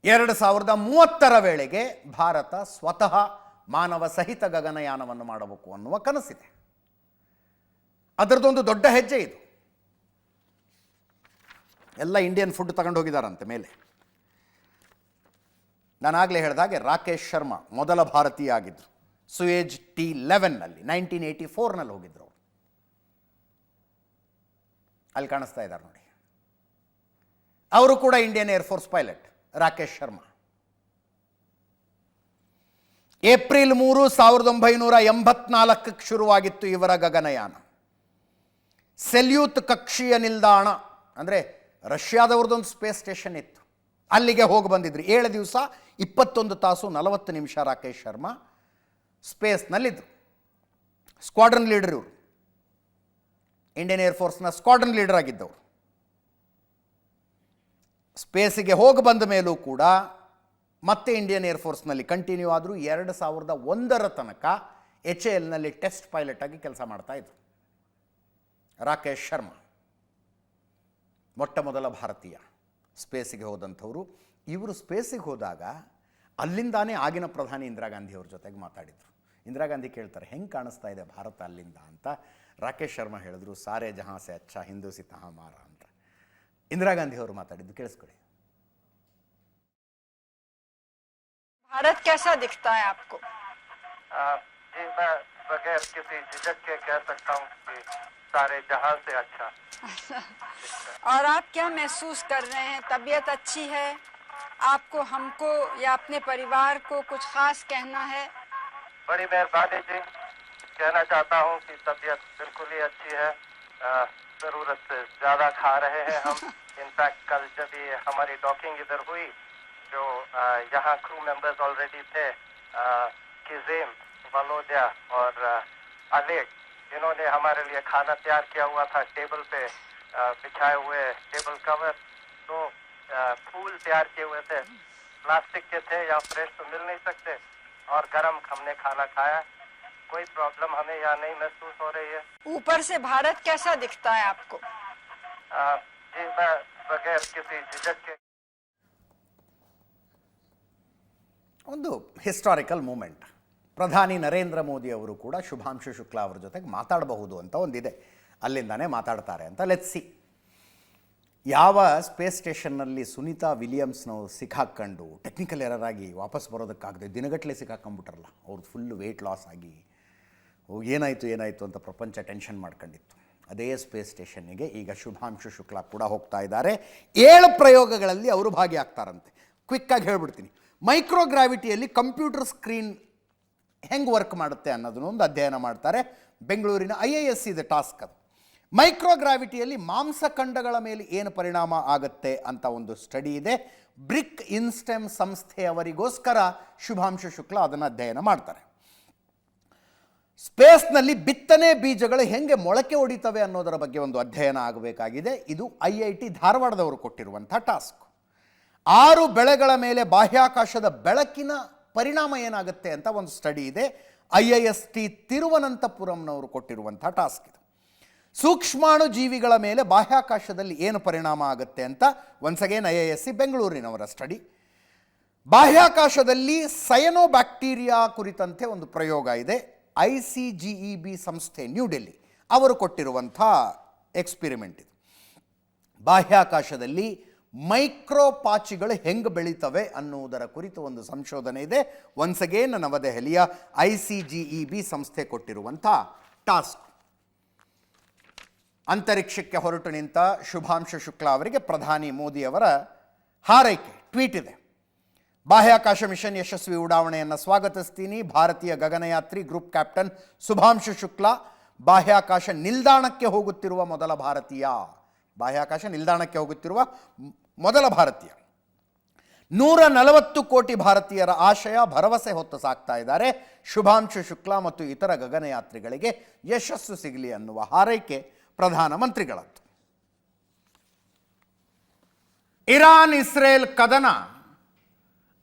ಎರಡು 2030 ವೇಳೆಗೆ ಭಾರತ ಸ್ವತಃ ಮಾನವ ಸಹಿತ ಗಗನಯಾನವನ್ನು ಮಾಡಬೇಕು ಅನ್ನುವ ಕನಸಿದೆ. ಅದರದ್ದೊಂದು ದೊಡ್ಡ ಹೆಜ್ಜೆ ಇದು. ಎಲ್ಲ ಇಂಡಿಯನ್ ಫುಡ್ ತಗೊಂಡು ಹೋಗಿದ್ದಾರಂತೆ ಮೇಲೆ. ನಾನಾಗಲೇ ಹೇಳಿದಾಗೆ ರಾಕೇಶ್ ಶರ್ಮಾ ಮೊದಲ ಭಾರತೀಯ ಆಗಿದ್ದರು. ಸುಯೇಜ್ T11ನಲ್ಲಿ 1984ನಲ್ಲಿ ಹೋಗಿದ್ರು ಅವರು. ಅಲ್ಲಿ ಕಾಣಿಸ್ತಾ ಇದ್ದಾರೆ ನೋಡಿ, ಅವರು ಕೂಡ Indian air force pilot Rakesh Sharma. April 3, 1984ಕ್ಕೆ ಶುರುವಾಗಿತ್ತು ಇವರ ಗಗನಯಾನ. ಸೆಲ್ಯೂತ್ ಕಕ್ಷೀಯ ನಿಲ್ದಾಣ ಅಂದರೆ ರಷ್ಯಾದವ್ರದ್ದೊಂದು ಸ್ಪೇಸ್ ಸ್ಟೇಷನ್ ಇತ್ತು, ಅಲ್ಲಿಗೆ ಹೋಗಿ ಬಂದಿದ್ರು. 7 ದಿವಸ 21 ತಾಸು 40 ನಿಮಿಷ ರಾಕೇಶ್ ಶರ್ಮಾ ಸ್ಪೇಸ್ನಲ್ಲಿದ್ದರು. ಸ್ಕ್ವಾಡ್ರನ್ ಲೀಡರ್ ಇವರು, ಇಂಡಿಯನ್ ಏರ್ಫೋರ್ಸ್ನ ಸ್ಕ್ವಾಡ್ರನ್ ಲೀಡರ್ ಆಗಿದ್ದವರು. ಸ್ಪೇಸಿಗೆ ಹೋಗಿ ಬಂದ ಮೇಲೂ ಕೂಡ ಮತ್ತೆ ಇಂಡಿಯನ್ ಏರ್ಫೋರ್ಸ್ನಲ್ಲಿ ಕಂಟಿನ್ಯೂ ಆದರೂ 2001 ತನಕ HALನಲ್ಲಿ ಟೆಸ್ಟ್ ಪೈಲಟ್ ಆಗಿ ಕೆಲಸ ಮಾಡ್ತಾ ಇದ್ರು. ರಾಕೇಶ್ ಶರ್ಮಾ ಮೊಟ್ಟ ಮೊದಲ ಭಾರತೀಯ ಸ್ಪೇಸಿಗೆ ಹೋದಂಥವರು. ಇವರು ಸ್ಪೇಸಿಗೆ ಹೋದಾಗ ಅಲ್ಲಿಂದಾನೇ ಆಗಿನ ಪ್ರಧಾನಿ ಇಂದಿರಾ ಗಾಂಧಿ ಅವ್ರ ಜೊತೆಗೆ ಮಾತಾಡಿದರು. ಇಂದಿರಾ ಗಾಂಧಿ ಕೇಳ್ತಾರೆ, ಹೆಂಗೆ ಕಾಣಿಸ್ತಾ ಇದೆ ಭಾರತ ಅಲ್ಲಿಂದ ಅಂತ. ರಾಕೇಶ್ ಶರ್ಮಾ ಹೇಳಿದ್ರು, ಸಾರೇ ಜಹಾಂ ಸೆ ಅಚ್ಚಾ ಹಿಂದೂಸಿ ತಹಾ ಮಾರ ಅಂತ. ಇಂದಿರಾ ಗಾಂಧಿ ಅವರು ಮಾತಾಡಿದ್ದು ಕೇಳಿಸ್ಕೊಳ್ಳಿ. भारत कैसा दिखता है आपको? जी मैं बगैर किसी झिझक के कह सकता हूँ कि सारे जहां से अच्छा। और आप क्या महसूस कर रहे हैं? तबीयत अच्छी है आपको, हमको या अपने परिवार को कुछ खास कहना है? बड़ी मेहरबानी जी, कहना चाहता हूँ कि तबीयत बिल्कुल ही अच्छी है। जरूरत से ज्यादा खा रहे हैं हम। इनफैक्ट कल जब ये हमारी डॉकिंग इधर हुई, जो यहाँ क्रू मेंबर्स ऑलरेडी थे, किजेम, वलोदिया और अलेक, इन्होंने हमारे लिए खाना तैयार किया हुआ था। टेबल पे बिछाए हुए टेबल कवर, तो फूल तैयार किए हुए थे, प्लास्टिक के थे, यहाँ फ्रेश तो मिल नहीं सकते, और गरम हमने खाना खाया। कोई प्रॉब्लम हमें यहाँ नहीं महसूस हो रही है। ऊपर से भारत कैसा दिखता है आपको? जी मैं बगैर किसी झिझक के ಒಂದು ಹಿಸ್ಟಾರಿಕಲ್ ಮೂಮೆಂಟ್. ಪ್ರಧಾನಿ ನರೇಂದ್ರ ಮೋದಿ ಅವರು ಕೂಡ ಶುಭಾಂಶು ಶುಕ್ಲಾ ಅವರ ಜೊತೆಗೆ ಮಾತಾಡಬಹುದು ಅಂತ ಒಂದಿದೆ, ಅಲ್ಲಿಂದಾನೇ ಮಾತಾಡ್ತಾರೆ ಅಂತ ಲೆಟ್ಸ್ ಸಿ. ಯಾವ ಸ್ಪೇಸ್ ಸ್ಟೇಷನ್ನಲ್ಲಿ ಸುನೀತಾ ವಿಲಿಯಮ್ಸ್ನವ್ರು ಸಿಕ್ಕಾಕೊಂಡು ಟೆಕ್ನಿಕಲ್ ಎರರ್ ಆಗಿ ವಾಪಸ್ ಬರೋದಕ್ಕಾಗದೆ ದಿನಗಟ್ಟಲೆ ಸಿಕ್ಕಾಕೊಂಡ್ಬಿಟ್ರಲ್ಲ, ಅವ್ರದ್ದು ಫುಲ್ಲು ವೆಯ್ಟ್ ಲಾಸ್ ಆಗಿ ಏನಾಯಿತು ಅಂತ ಪ್ರಪಂಚ ಟೆನ್ಷನ್ ಮಾಡ್ಕೊಂಡಿತ್ತು. ಅದೇ ಸ್ಪೇಸ್ ಸ್ಟೇಷನ್ನಿಗೆ ಈಗ ಶುಭಾಂಶು ಶುಕ್ಲಾ ಕೂಡ ಹೋಗ್ತಾ ಇದ್ದಾರೆ. 7 ಪ್ರಯೋಗಗಳಲ್ಲಿ ಅವರು ಭಾಗಿಯಾಗ್ತಾರಂತೆ. ಕ್ವಿಕ್ಕಾಗಿ ಹೇಳ್ಬಿಡ್ತೀನಿ. ಮೈಕ್ರೋಗ್ರಾವಿಟಿಯಲ್ಲಿ ಕಂಪ್ಯೂಟರ್ ಸ್ಕ್ರೀನ್ ಹೆಂಗೆ ವರ್ಕ್ ಮಾಡುತ್ತೆ ಅನ್ನೋದನ್ನು ಒಂದು ಅಧ್ಯಯನ ಮಾಡ್ತಾರೆ. ಬೆಂಗಳೂರಿನ IISc ಇದೆ ಟಾಸ್ಕ್ ಅದು. ಮೈಕ್ರೋಗ್ರಾವಿಟಿಯಲ್ಲಿ ಮಾಂಸಖಂಡಗಳ ಮೇಲೆ ಏನು ಪರಿಣಾಮ ಆಗುತ್ತೆ ಅಂತ ಒಂದು ಸ್ಟಡಿ ಇದೆ. ಬ್ರಿಕ್ ಇನ್ಸ್ಟೆಮ್ ಸಂಸ್ಥೆಯವರಿಗೋಸ್ಕರ ಶುಭಾಂಶು ಶುಕ್ಲಾ ಅದನ್ನು ಅಧ್ಯಯನ ಮಾಡ್ತಾರೆ. ಸ್ಪೇಸ್ನಲ್ಲಿ ಬಿತ್ತನೆ ಬೀಜಗಳು ಹೆಂಗೆ ಮೊಳಕೆ ಹೊಡಿತವೆ ಅನ್ನೋದರ ಬಗ್ಗೆ ಒಂದು ಅಧ್ಯಯನ ಆಗಬೇಕಾಗಿದೆ. ಇದು IIT ಧಾರವಾಡದವರು ಕೊಟ್ಟಿರುವಂಥ ಟಾಸ್ಕ್. 6 ಬೆಳೆಗಳ ಮೇಲೆ ಬಾಹ್ಯಾಕಾಶದ ಬೆಳಕಿನ ಪರಿಣಾಮ ಏನಾಗುತ್ತೆ ಅಂತ ಒಂದು ಸ್ಟಡಿ ಇದೆ. IIST ತಿರುವನಂತಪುರಂನವರು ಕೊಟ್ಟಿರುವಂಥ ಟಾಸ್ಕ್ ಇದು. ಸೂಕ್ಷ್ಮಾಣು ಜೀವಿಗಳ ಮೇಲೆ ಬಾಹ್ಯಾಕಾಶದಲ್ಲಿ ಏನು ಪರಿಣಾಮ ಆಗುತ್ತೆ ಅಂತ ಒನ್ಸ್ ಅಗೇನ್ IISc ಬೆಂಗಳೂರಿನವರ ಸ್ಟಡಿ. ಬಾಹ್ಯಾಕಾಶದಲ್ಲಿ ಸಯನೋಬ್ಯಾಕ್ಟೀರಿಯಾ ಕುರಿತಂತೆ ಒಂದು ಪ್ರಯೋಗ ಇದೆ. ICGEB ಸಂಸ್ಥೆ ನ್ಯೂ ಡೆಲ್ಲಿ ಅವರು ಕೊಟ್ಟಿರುವಂಥ ಎಕ್ಸ್ಪಿರಿಮೆಂಟ್ ಇದು. ಬಾಹ್ಯಾಕಾಶದಲ್ಲಿ ಮೈಕ್ರೋಪಾಚಿಗಳು ಹೆಂಗೆ ಬೆಳೀತವೆ ಅನ್ನುವುದರ ಕುರಿತು ಒಂದು ಸಂಶೋಧನೆ ಇದೆ. ಒನ್ಸ್ ಅಗೇನ್ ನವದೆಹಲಿಯ ICGEB ಸಂಸ್ಥೆ ಕೊಟ್ಟಿರುವಂಥ ಟಾಸ್ಕ್. ಅಂತರಿಕ್ಷಕ್ಕೆ ಹೊರಟು ನಿಂತ ಶುಭಾಂಶು ಶುಕ್ಲಾ ಅವರಿಗೆ ಪ್ರಧಾನಿ ಮೋದಿಯವರ ಹಾರೈಕೆ ಟ್ವೀಟ್ ಇದೆ. ಬಾಹ್ಯಾಕಾಶ ಮಿಷನ್ ಯಶಸ್ವಿ ಉಡಾವಣೆಯನ್ನು ಸ್ವಾಗತಿಸ್ತೀನಿ. ಭಾರತೀಯ ಗಗನಯಾತ್ರಿ ಗ್ರೂಪ್ ಕ್ಯಾಪ್ಟನ್ ಶುಭಾಂಶು ಶುಕ್ಲಾ ಬಾಹ್ಯಾಕಾಶ ನಿಲ್ದಾಣಕ್ಕೆ ಹೋಗುತ್ತಿರುವ ಮೊದಲ ಭಾರತೀಯ. ಬಾಹ್ಯಾಕಾಶ ನಿಲ್ದಾಣಕ್ಕೆ ಹೋಗುತ್ತಿರುವ ಮೊದಲ ಭಾರತೀಯ. 140 ಕೋಟಿ ಭಾರತೀಯರ ಆಶಯ ಭರವಸೆ ಹೊತ್ತು ಸಾಕ್ತಾ ಇದ್ದಾರೆ. ಶುಭಾಂಶು ಶುಕ್ಲಾ ಮತ್ತು ಇತರ ಗಗನಯಾತ್ರಿಗಳಿಗೆ ಯಶಸ್ಸು ಸಿಗಲಿ ಅನ್ನುವ ಹಾರೈಕೆ ಪ್ರಧಾನಮಂತ್ರಿಗಳದ್ದು. ಇರಾನ್ ಇಸ್ರೇಲ್ ಕದನ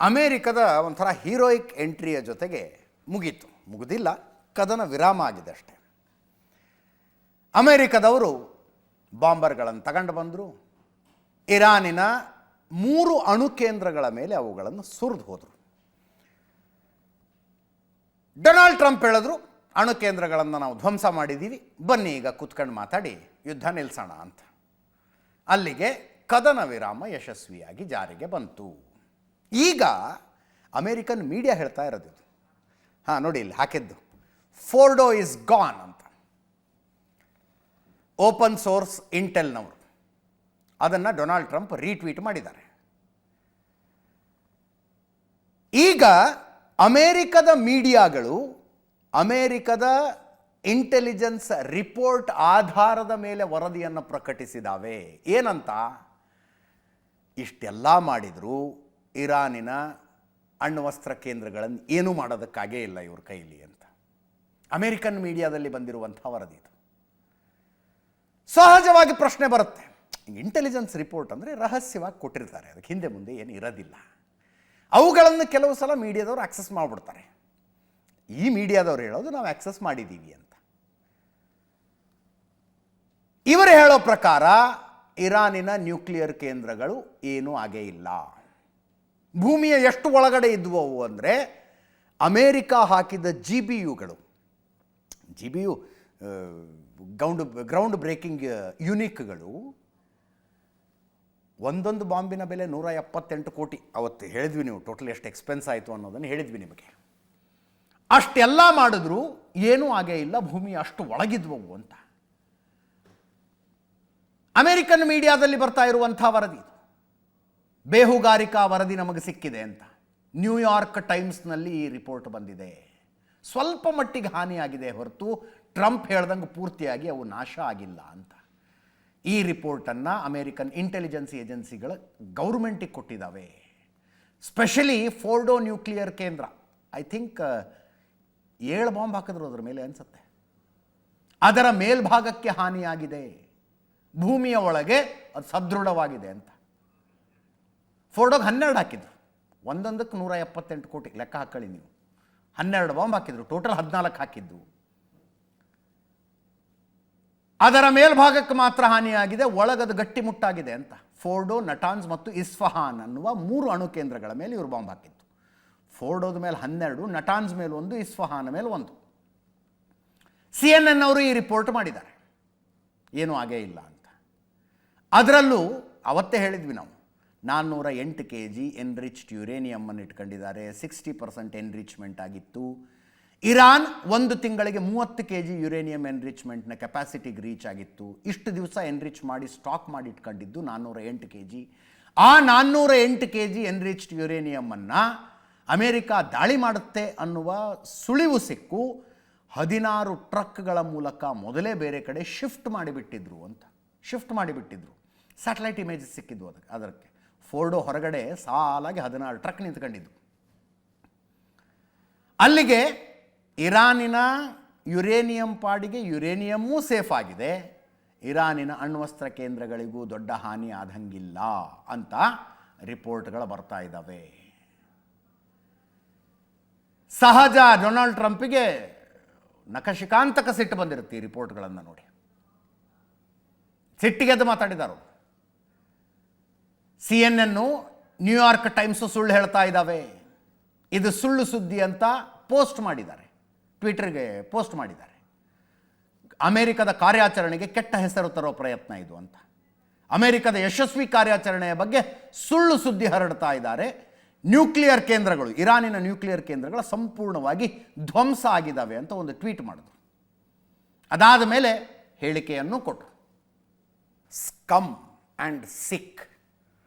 ಅಮೇರಿಕದ ಒಂಥರ ಹೀರೋಯಿಕ್ ಎಂಟ್ರಿಯ ಜೊತೆಗೆ ಮುಗಿದಿಲ್ಲ, ಕದನ ವಿರಾಮ ಆಗಿದೆ ಅಷ್ಟೆ. ಅಮೇರಿಕದವರು ಬಾಂಬರ್ಗಳನ್ನು ತಗೊಂಡು ಬಂದರು. ಇರಾನಿನ 3 ಅಣು ಕೇಂದ್ರಗಳ ಮೇಲೆ ಅವುಗಳನ್ನು ಸುರಿದು ಹೋದರು. ಡೊನಾಲ್ಡ್ ಟ್ರಂಪ್ ಹೇಳಿದ್ರು, ಅಣು ಕೇಂದ್ರಗಳನ್ನು ನಾವು ಧ್ವಂಸ ಮಾಡಿದ್ದೀವಿ, ಬನ್ನಿ ಈಗ ಕೂತ್ಕೊಂಡು ಮಾತಾಡಿ ಯುದ್ಧ ನಿಲ್ಲಿಸೋಣ ಅಂತ. ಅಲ್ಲಿಗೆ ಕದನ ವಿರಾಮ ಯಶಸ್ವಿಯಾಗಿ ಜಾರಿಗೆ ಬಂತು. ಈಗ ಅಮೇರಿಕನ್ ಮೀಡಿಯಾ ಹೇಳ್ತಾ ಇರೋದು, ನೋಡಿ ಇಲ್ಲಿ ಹಾಕಿದ್ದು, ಫೋರ್ಡೋ ಇಸ್ ಗಾನ್ ಅಂತ. ಓಪನ್ ಸೋರ್ಸ್ ಇಂಟೆಲ್ನವರು ಅದನ್ನು ಡೊನಾಲ್ಡ್ ಟ್ರಂಪ್ ರೀಟ್ವೀಟ್ ಮಾಡಿದ್ದಾರೆ. ಈಗ ಅಮೇರಿಕದ ಮೀಡಿಯಾಗಳು ಅಮೇರಿಕದ ಇಂಟೆಲಿಜೆನ್ಸ್ ರಿಪೋರ್ಟ್ ಆಧಾರದ ಮೇಲೆ ವರದಿಯನ್ನು ಪ್ರಕಟಿಸಿದಾವೆ. ಏನಂತ? ಇಷ್ಟೆಲ್ಲ ಮಾಡಿದರೂ ಇರಾನಿನ ಅಣ್ವಸ್ತ್ರ ಕೇಂದ್ರಗಳನ್ನು ಏನೂ ಮಾಡೋದಕ್ಕಾಗೇ ಇಲ್ಲ ಇವ್ರ ಕೈಲಿ ಅಂತ ಅಮೇರಿಕನ್ ಮೀಡಿಯಾದಲ್ಲಿ ಬಂದಿರುವಂಥ ವರದಿ ಇದು. ಸಹಜವಾಗಿ ಪ್ರಶ್ನೆ ಬರುತ್ತೆ, ಇಂಟೆಲಿಜೆನ್ಸ್ ರಿಪೋರ್ಟ್ ಅಂದರೆ ರಹಸ್ಯವಾಗಿ ಕೊಟ್ಟಿರ್ತಾರೆ, ಅದಕ್ಕೆ ಹಿಂದೆ ಮುಂದೆ ಏನು ಇರೋದಿಲ್ಲ. ಅವುಗಳನ್ನು ಕೆಲವು ಸಲ ಮೀಡಿಯಾದವರು ಆಕ್ಸೆಸ್ ಮಾಡಿಬಿಡ್ತಾರೆ. ಈ ಮೀಡಿಯಾದವ್ರು ಹೇಳೋದು ನಾವು ಆಕ್ಸೆಸ್ ಮಾಡಿದ್ದೀವಿ ಅಂತ. ಇವರು ಹೇಳೋ ಪ್ರಕಾರ ಇರಾನಿನ ನ್ಯೂಕ್ಲಿಯರ್ ಕೇಂದ್ರಗಳು ಏನೂ ಆಗೇ ಇಲ್ಲ. ಭೂಮಿಯ ಎಷ್ಟು ಒಳಗಡೆ ಇದ್ವು ಅವು ಅಂದರೆ ಅಮೇರಿಕ ಹಾಕಿದ GBU ಗ್ರೌಂಡ್ ಬ್ರೇಕಿಂಗ್ ಯೂನಿಕ್ಗಳು ಒಂದೊಂದು ಬಾಂಬಿನ ಬೆಲೆ 178 ಕೋಟಿ. ಅವತ್ತು ಹೇಳಿದ್ವಿ, ನೀವು ಟೋಟಲ್ ಎಷ್ಟು ಎಕ್ಸ್ಪೆನ್ಸ್ ಆಯಿತು ಅನ್ನೋದನ್ನು ಹೇಳಿದ್ವಿ ನಿಮಗೆ. ಅಷ್ಟೆಲ್ಲ ಮಾಡಿದ್ರು ಏನೂ ಆಗೇ ಇಲ್ಲ, ಭೂಮಿ ಅಷ್ಟು ಒಳಗಿದ್ವವು ಅಂತ ಅಮೇರಿಕನ್ ಮೀಡಿಯಾದಲ್ಲಿ ಬರ್ತಾ ಇರುವಂಥ ವರದಿ. ಬೇಹುಗಾರಿಕಾ ವರದಿ ನಮಗೆ ಸಿಕ್ಕಿದೆ ಅಂತ ನ್ಯೂಯಾರ್ಕ್ ಟೈಮ್ಸ್ನಲ್ಲಿ ಈ ರಿಪೋರ್ಟ್ ಬಂದಿದೆ. ಸ್ವಲ್ಪ ಮಟ್ಟಿಗೆ ಹಾನಿಯಾಗಿದೆ ಹೊರತು ಟ್ರಂಪ್ ಹೇಳ್ದಂಗೆ ಪೂರ್ತಿಯಾಗಿ ಅವು ನಾಶ ಆಗಿಲ್ಲ ಅಂತ. ಈ ರಿಪೋರ್ಟನ್ನು ಅಮೇರಿಕನ್ ಇಂಟೆಲಿಜೆನ್ಸ್ ಏಜೆನ್ಸಿಗಳ ಗೌರ್ಮೆಂಟಿಗೆ ಕೊಟ್ಟಿದ್ದಾವೆ. ಸ್ಪೆಷಲಿ ಫೋರ್ಡೋ ನ್ಯೂಕ್ಲಿಯರ್ ಕೇಂದ್ರ, ಐ ಥಿಂಕ್ 7 ಬಾಂಬ್ ಹಾಕಿದ್ರು ಅದರ ಮೇಲೆ ಅನಿಸುತ್ತೆ. ಅದರ ಮೇಲ್ಭಾಗಕ್ಕೆ ಹಾನಿಯಾಗಿದೆ, ಭೂಮಿಯ ಒಳಗೆ ಅದು ಸದೃಢವಾಗಿದೆ ಅಂತ. ಫೋರ್ಡೋಗೆ 12 ಹಾಕಿದ್ರು, ಒಂದೊಂದಕ್ಕೆ 178 ಕೋಟಿ ಲೆಕ್ಕ ಹಾಕೊಳ್ಳಿ ನೀವು. 12 ಬಾಂಬ್ ಹಾಕಿದ್ರು, ಟೋಟಲ್ 14 ಹಾಕಿದ್ದು. ಅದರ ಮೇಲ್ಭಾಗಕ್ಕೆ ಮಾತ್ರ ಹಾನಿಯಾಗಿದೆ, ಒಳಗದು ಗಟ್ಟಿಮುಟ್ಟಾಗಿದೆ ಅಂತ. ಫೋರ್ಡೋ, ನಟಾನ್ಸ್ ಮತ್ತು ಇಸ್ಫಹಾನ್ ಅನ್ನುವ 3 ಅಣು ಕೇಂದ್ರಗಳ ಮೇಲೆ ಇವರು ಬಾಂಬ್ ಹಾಕಿದ್ದು. ಫೋರ್ಡೋದ ಮೇಲೆ 12, ನಟಾನ್ಸ್ ಮೇಲೆ 1, ಇಸ್ಫಹಾನ್ ಮೇಲೆ 1. CNN ಅವರು ಈ ರಿಪೋರ್ಟ್ ಮಾಡಿದ್ದಾರೆ, ಏನೂ ಆಗೇ ಇಲ್ಲ ಅಂತ. ಅದರಲ್ಲೂ ಅವತ್ತೇ ಹೇಳಿದ್ವಿ ನಾವು, 408 kg ಎನ್ರಿಚ್ಡ್ ಯುರೇನಿಯಮ್ಮನ್ನು ಇಟ್ಕೊಂಡಿದ್ದಾರೆ, 60% ಎನ್ರಿಚ್ಮೆಂಟ್ ಆಗಿತ್ತು. ಇರಾನ್ 1 ತಿಂಗಳಿಗೆ 30 kg ಯುರೇನಿಯಂ ಎನ್ರಿಚ್ಮೆಂಟ್ನ ಕೆಪಾಸಿಟಿಗೆ ರೀಚ್ ಆಗಿತ್ತು. ಇಷ್ಟು ದಿವಸ ಎನ್ರಿಚ್ ಮಾಡಿ ಸ್ಟಾಕ್ ಮಾಡಿ ಇಟ್ಕೊಂಡಿದ್ದು 408 kg. ಆ 408 kg ಎನ್ರಿಚ್ಡ್ ಯುರೇನಿಯಮ್ಮನ್ನು ಅಮೇರಿಕಾ ದಾಳಿ ಮಾಡುತ್ತೆ ಅನ್ನುವ ಸುಳಿವು ಸಿಕ್ಕು 16 ಟ್ರಕ್ಗಳ ಮೂಲಕ ಮೊದಲೇ ಬೇರೆ ಕಡೆ ಶಿಫ್ಟ್ ಮಾಡಿಬಿಟ್ಟಿದ್ರು. ಸ್ಯಾಟಲೈಟ್ ಇಮೇಜಸ್ ಸಿಕ್ಕಿದ್ವು ಅದಕ್ಕೆ. ಫೋರ್ಡೋ ಹೊರಗಡೆ ಸಾಲಾಗಿ 16 ಟ್ರಕ್ ನಿಂತ್ಕೊಂಡಿದ್ವು. ಅಲ್ಲಿಗೆ ಇರಾನಿನ ಯುರೇನಿಯಂ ಪಾಡಿಗೆ ಯುರೇನಿಯಮ್ಮೂ ಸೇಫ್ ಆಗಿದೆ, ಇರಾನಿನ ಅಣ್ವಸ್ತ್ರ ಕೇಂದ್ರಗಳಿಗೂ ದೊಡ್ಡ ಹಾನಿ ಆದಂಗಿಲ್ಲ ಅಂತ ರಿಪೋರ್ಟ್ಗಳು ಬರ್ತಾ ಇದ್ದಾವೆ. ಸಹಜ ಡೊನಾಲ್ಡ್ ಟ್ರಂಪಿಗೆ ನಖಶಿಕಾಂತಕ ಸಿಟ್ಟು ಬಂದಿರುತ್ತೆ ಈ ರಿಪೋರ್ಟ್ಗಳನ್ನು ನೋಡಿ. ಸಿಟ್ಟಿಗೆದ್ದು ಮಾತಾಡಿದರು. CNN, ನ್ಯೂಯಾರ್ಕ್ ಟೈಮ್ಸು ಸುಳ್ಳು ಹೇಳ್ತಾ ಇದ್ದಾವೆ, ಇದು ಸುಳ್ಳು ಸುದ್ದಿ ಅಂತ ಪೋಸ್ಟ್ ಮಾಡಿದ್ದಾರೆ, ಟ್ವಿಟರ್ಗೆ ಪೋಸ್ಟ್ ಮಾಡಿದ್ದಾರೆ. ಅಮೆರಿಕದ ಕಾರ್ಯಾಚರಣೆಗೆ ಕೆಟ್ಟ ಹೆಸರು ತರೋ ಪ್ರಯತ್ನ ಇದು ಅಂತ. ಅಮೆರಿಕದ ಯಶಸ್ವಿ ಕಾರ್ಯಾಚರಣೆಯ ಬಗ್ಗೆ ಸುಳ್ಳು ಸುದ್ದಿ ಹರಡ್ತಾ ಇದ್ದಾರೆ. ನ್ಯೂಕ್ಲಿಯರ್ ಕೇಂದ್ರಗಳು, ಇರಾನಿನ ನ್ಯೂಕ್ಲಿಯರ್ ಕೇಂದ್ರಗಳ ಸಂಪೂರ್ಣವಾಗಿ ಧ್ವಂಸ ಆಗಿದ್ದಾವೆ ಅಂತ ಒಂದು ಟ್ವೀಟ್ ಮಾಡಿದ್ರು. ಅದಾದ ಮೇಲೆ ಹೇಳಿಕೆಯನ್ನು ಕೊಟ್ಟರು. ಸ್ಕಮ್ ಆ್ಯಂಡ್ ಸಿಕ್,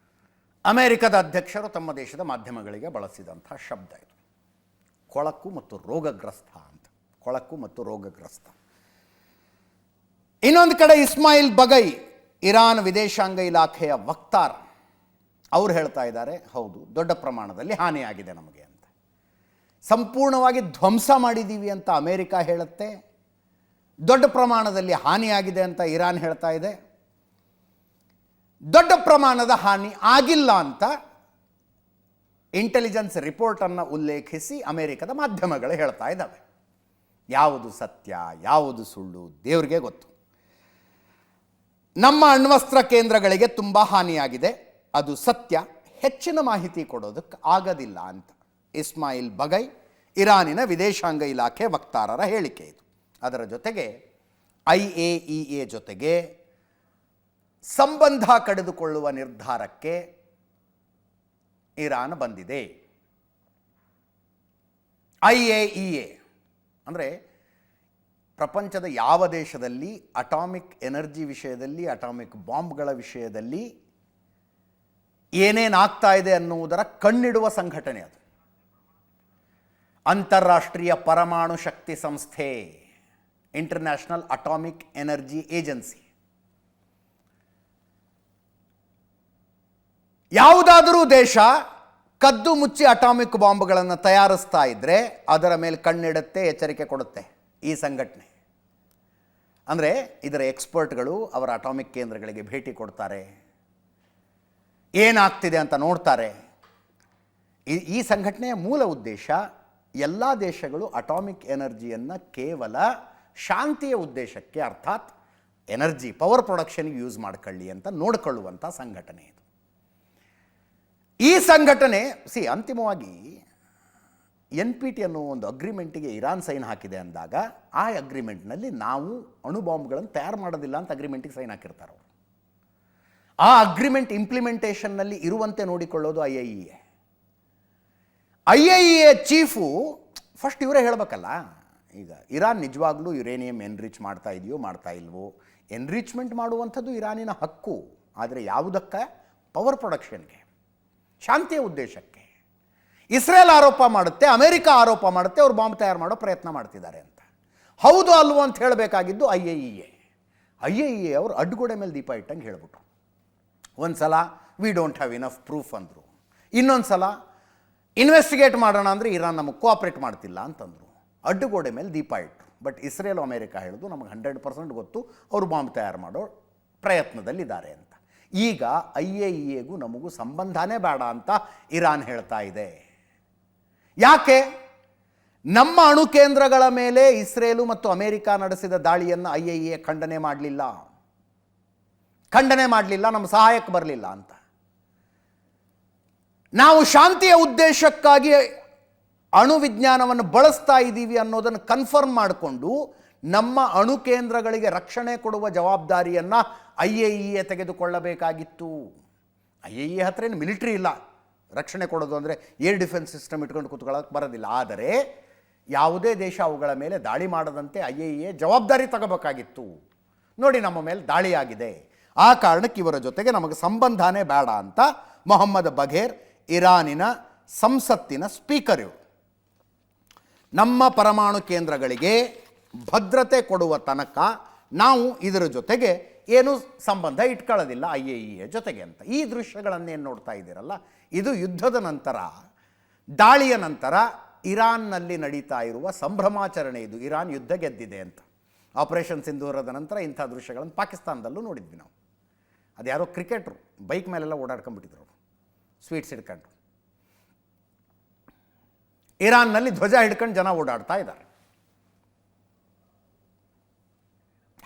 ಅಮೆರಿಕದ ಅಧ್ಯಕ್ಷರು ತಮ್ಮ ದೇಶದ ಮಾಧ್ಯಮಗಳಿಗೆ ಬಳಸಿದಂಥ ಶಬ್ದ ಇದು. ಕೊಳಕು ಮತ್ತು ರೋಗಗ್ರಸ್ತ ಅಂತ. ಕೊಳಕು ಮತ್ತು ರೋಗಗ್ರಸ್ತ. ಇನ್ನೊಂದು ಕಡೆ ಇಸ್ಮಾಯಿಲ್ ಬಗೈ, ಇರಾನ್ ವಿದೇಶಾಂಗ ಇಲಾಖೆಯ ವಕ್ತಾರ, ಅವ್ರು ಹೇಳ್ತಾ ಇದ್ದಾರೆ, ಹೌದು ದೊಡ್ಡ ಪ್ರಮಾಣದಲ್ಲಿ ಹಾನಿಯಾಗಿದೆ ನಮಗೆ ಅಂತ. ಸಂಪೂರ್ಣವಾಗಿ ಧ್ವಂಸ ಮಾಡಿದ್ದೀವಿ ಅಂತ ಅಮೇರಿಕ ಹೇಳುತ್ತೆ, ದೊಡ್ಡ ಪ್ರಮಾಣದಲ್ಲಿ ಹಾನಿಯಾಗಿದೆ ಅಂತ ಇರಾನ್ ಹೇಳ್ತಾ ಇದೆ. ದೊಡ್ಡ ಪ್ರಮಾಣದ ಹಾನಿ ಆಗಿಲ್ಲ ಅಂತ ಇಂಟೆಲಿಜೆನ್ಸ್ ರಿಪೋರ್ಟನ್ನು ಉಲ್ಲೇಖಿಸಿ ಅಮೇರಿಕದ ಮಾಧ್ಯಮಗಳು ಹೇಳ್ತಾ ಇದ್ದಾವೆ. ಯಾವುದು ಸತ್ಯ ಯಾವುದು ಸುಳ್ಳು ದೇವರಿಗೆ ಗೊತ್ತು. ನಮ್ಮ ಅಣ್ವಸ್ತ್ರ ಕೇಂದ್ರಗಳಿಗೆ ತುಂಬ ಹಾನಿಯಾಗಿದೆ, ಅದು ಸತ್ಯ, ಹೆಚ್ಚಿನ ಮಾಹಿತಿ ಕೊಡೋದಕ್ಕೆ ಆಗೋದಿಲ್ಲ ಅಂತ ಇಸ್ಮಾಯಿಲ್ ಬಗೈ, ಇರಾನಿನ ವಿದೇಶಾಂಗ ಇಲಾಖೆ ವಕ್ತಾರರ ಹೇಳಿಕೆ ಇದು. ಅದರ ಜೊತೆಗೆ IAEA ಜೊತೆಗೆ ಸಂಬಂಧ ಕಡಿದುಕೊಳ್ಳುವ ನಿರ್ಧಾರಕ್ಕೆ ಇರಾನ್ ಬಂದಿದೆ. IAEA ಅಂದರೆ ಪ್ರಪಂಚದ ಯಾವ ದೇಶದಲ್ಲಿ ಅಟಾಮಿಕ್ ಎನರ್ಜಿ ವಿಷಯದಲ್ಲಿ, ಅಟಾಮಿಕ್ ಬಾಂಬ್ಗಳ ವಿಷಯದಲ್ಲಿ ಏನೇನಾಗ್ತಾ ಇದೆ ಅನ್ನುವುದರ ಕಣ್ಣಿಡುವ ಸಂಘಟನೆ ಅದು. ಅಂತಾರಾಷ್ಟ್ರೀಯ ಪರಮಾಣು ಶಕ್ತಿ ಸಂಸ್ಥೆ, ಇಂಟರ್ನ್ಯಾಷನಲ್ ಅಟಾಮಿಕ್ ಎನರ್ಜಿ ಏಜೆನ್ಸಿ. ಯಾವುದಾದರೂ ದೇಶ ಕದ್ದು ಮುಚ್ಚಿ ಅಟಾಮಿಕ್ ಬಾಂಬ್ಗಳನ್ನು ತಯಾರಿಸ್ತಾ ಇದ್ದರೆ ಅದರ ಮೇಲೆ ಕಣ್ಣಿಡುತ್ತೆ, ಎಚ್ಚರಿಕೆ ಕೊಡುತ್ತೆ ಈ ಸಂಘಟನೆ. ಅಂದರೆ ಇದರ ಎಕ್ಸ್ಪರ್ಟ್ಗಳು ಅವರ ಅಟಾಮಿಕ್ ಕೇಂದ್ರಗಳಿಗೆ ಭೇಟಿ ಕೊಡ್ತಾರೆ, ಏನಾಗ್ತಿದೆ ಅಂತ ನೋಡ್ತಾರೆ. ಈ ಸಂಘಟನೆಯ ಮೂಲ ಉದ್ದೇಶ ಎಲ್ಲ ದೇಶಗಳು ಅಟಾಮಿಕ್ ಎನರ್ಜಿಯನ್ನು ಕೇವಲ ಶಾಂತಿಯ ಉದ್ದೇಶಕ್ಕೆ, ಅರ್ಥಾತ್ ಎನರ್ಜಿ ಪವರ್ ಪ್ರೊಡಕ್ಷನ್ಗೆ ಯೂಸ್ ಮಾಡ್ಕೊಳ್ಳಿ ಅಂತ ನೋಡಿಕೊಳ್ಳುವಂಥ ಸಂಘಟನೆ ಇದು. ಈ ಸಂಘಟನೆ ಅಂತಿಮವಾಗಿ NPT ಅನ್ನೋ ಒಂದು ಅಗ್ರಿಮೆಂಟಿಗೆ ಇರಾನ್ ಸೈನ್ ಹಾಕಿದೆ ಅಂದಾಗ ಆ ಅಗ್ರಿಮೆಂಟ್ನಲ್ಲಿ ನಾವು ಅಣುಬಾಂಬ್ಗಳನ್ನು ತಯಾರು ಮಾಡೋದಿಲ್ಲ ಅಂತ ಅಗ್ರಿಮೆಂಟಿಗೆ ಸೈನ್ ಹಾಕಿರ್ತಾರೆ ಅವರು. ಆ ಅಗ್ರಿಮೆಂಟ್ ಇಂಪ್ಲಿಮೆಂಟೇಷನ್ನಲ್ಲಿ ಇರುವಂತೆ ನೋಡಿಕೊಳ್ಳೋದು IAEA. IAEA ಚೀಫು ಫಸ್ಟ್ ಇವರೇ ಹೇಳಬೇಕಲ್ಲ, ಈಗ ಇರಾನ್ ನಿಜವಾಗ್ಲೂ ಯುರೇನಿಯಂ ಎನ್ರಿಚ್ ಮಾಡ್ತಾ ಇದೆಯೋ ಮಾಡ್ತಾ ಇಲ್ವೋ. ಎನ್ರಿಚ್ಮೆಂಟ್ ಮಾಡುವಂಥದ್ದು ಇರಾನಿನ ಹಕ್ಕು, ಆದರೆ ಯಾವುದಕ್ಕೆ? ಪವರ್ ಪ್ರೊಡಕ್ಷನ್ಗೆ, ಶಾಂತಿಯ ಉದ್ದೇಶಕ್ಕೆ. ಇಸ್ರೇಲ್ ಆರೋಪ ಮಾಡುತ್ತೆ, ಅಮೆರಿಕ ಆರೋಪ ಮಾಡುತ್ತೆ ಅವ್ರು ಬಾಂಬ್ ತಯಾರು ಮಾಡೋ ಪ್ರಯತ್ನ ಮಾಡ್ತಿದ್ದಾರೆ ಅಂತ. ಹೌದು ಅಲ್ವೋ ಅಂತ ಹೇಳಬೇಕಾಗಿದ್ದು IAEA. ಅವರು ಅಡ್ಡುಗೋಡೆ ಮೇಲೆ ದೀಪ ಇಟ್ಟಂಗೆ ಹೇಳ್ಬಿಟ್ರು. ಒಂದು ಸಲ we don't have enough proof ಅಂದರು, ಇನ್ನೊಂದು ಸಲ ಇನ್ವೆಸ್ಟಿಗೇಟ್ ಮಾಡೋಣ ಅಂದರೆ ಇರಾನ್ ನಮಗೆ ಕೋಆಪ್ರೇಟ್ ಮಾಡ್ತಿಲ್ಲ ಅಂತಂದರು. ಅಡ್ಡುಗೋಡೆ ಮೇಲೆ ದೀಪ ಇಟ್ಟರು. ಬಟ್ ಇಸ್ರೇಲ್ ಅಮೆರಿಕ ಹೇಳೋದು ನಮಗೆ 100% ಗೊತ್ತು ಅವರು ಬಾಂಬ್ ತಯಾರು ಮಾಡೋ ಪ್ರಯತ್ನದಲ್ಲಿದ್ದಾರೆ ಅಂತ. ಈಗ IAEAಗೂ ನಮಗೂ ಸಂಬಂಧನೇ ಬೇಡ ಅಂತ ಇರಾನ್ ಹೇಳ್ತಾ ಇದೆ. ಯಾಕೆ? ನಮ್ಮ ಅಣು ಕೇಂದ್ರಗಳ ಮೇಲೆ ಇಸ್ರೇಲು ಮತ್ತು ಅಮೆರಿಕ ನಡೆಸಿದ ದಾಳಿಯನ್ನು IAEA ಖಂಡನೆ ಮಾಡಲಿಲ್ಲ, ನಮ್ಮ ಸಹಾಯಕ್ಕೆ ಬರಲಿಲ್ಲ ಅಂತ. ನಾವು ಶಾಂತಿಯ ಉದ್ದೇಶಕ್ಕಾಗಿ ಅಣು ವಿಜ್ಞಾನವನ್ನು ಬಳಸ್ತಾ ಇದ್ದೀವಿ ಅನ್ನೋದನ್ನು ಕನ್ಫರ್ಮ್ ಮಾಡಿಕೊಂಡು ನಮ್ಮ ಅಣು ಕೇಂದ್ರಗಳಿಗೆ ರಕ್ಷಣೆ ಕೊಡುವ ಜವಾಬ್ದಾರಿಯನ್ನು IAEA ತೆಗೆದುಕೊಳ್ಳಬೇಕಾಗಿತ್ತು. IAEA ಹತ್ರ ಏನು ಮಿಲಿಟ್ರಿ ಇಲ್ಲ, ರಕ್ಷಣೆ ಕೊಡೋದು ಅಂದರೆ ಏರ್ ಡಿಫೆನ್ಸ್ ಸಿಸ್ಟಮ್ ಇಟ್ಕೊಂಡು ಕೂತ್ಕೊಳ್ಳೋಕೆ ಬರೋದಿಲ್ಲ. ಆದರೆ ಯಾವುದೇ ದೇಶ ಅವುಗಳ ಮೇಲೆ ದಾಳಿ ಮಾಡದಂತೆ IAEA ಜವಾಬ್ದಾರಿ ತಗೋಬೇಕಾಗಿತ್ತು. ನೋಡಿ, ನಮ್ಮ ಮೇಲೆ ದಾಳಿಯಾಗಿದೆ, ಆ ಕಾರಣಕ್ಕೆ ಇವರ ಜೊತೆಗೆ ನಮಗೆ ಸಂಬಂಧನೇ ಬೇಡ ಅಂತ ಮೊಹಮ್ಮದ್ ಬಘೇರ್, ಇರಾನಿನ ಸಂಸತ್ತಿನ ಸ್ಪೀಕರ್ ಇವರು, ನಮ್ಮ ಪರಮಾಣು ಕೇಂದ್ರಗಳಿಗೆ ಭದ್ರತೆ ಕೊಡುವ ತನಕ ನಾವು ಇದರ ಜೊತೆಗೆ ಏನು ಸಂಬಂಧ ಇಟ್ಕೊಳ್ಳೋದಿಲ್ಲ IAEA ಜೊತೆಗೆ ಅಂತ. ಈ ದೃಶ್ಯಗಳನ್ನೇನು ನೋಡ್ತಾ ಇದ್ದೀರಲ್ಲ, ಇದು ಯುದ್ಧದ ನಂತರ, ದಾಳಿಯ ನಂತರ ಇರಾನ್ನಲ್ಲಿ ನಡೀತಾ ಇರುವ ಸಂಭ್ರಮಾಚರಣೆ. ಇದು ಇರಾನ್ ಯುದ್ಧ ಗೆದ್ದಿದೆ ಅಂತ. ಆಪರೇಷನ್ ಸಿಂಧೂರದ ನಂತರ ಇಂಥ ದೃಶ್ಯಗಳನ್ನು ಪಾಕಿಸ್ತಾನದಲ್ಲೂ ನೋಡಿದ್ವಿ ನಾವು. ಅದು ಯಾರೋ ಕ್ರಿಕೆಟ್ರು ಬೈಕ್ ಮೇಲೆಲ್ಲ ಓಡಾಡ್ಕೊಂಡ್ಬಿಟ್ಟಿದ್ರು ಅವರು, ಸ್ವೀಟ್ಸ್ ಹಿಡ್ಕೊಂಡು. ಇರಾನ್ನಲ್ಲಿ ಧ್ವಜ ಹಿಡ್ಕೊಂಡು ಜನ ಓಡಾಡ್ತಾ ಇದ್ದಾರೆ.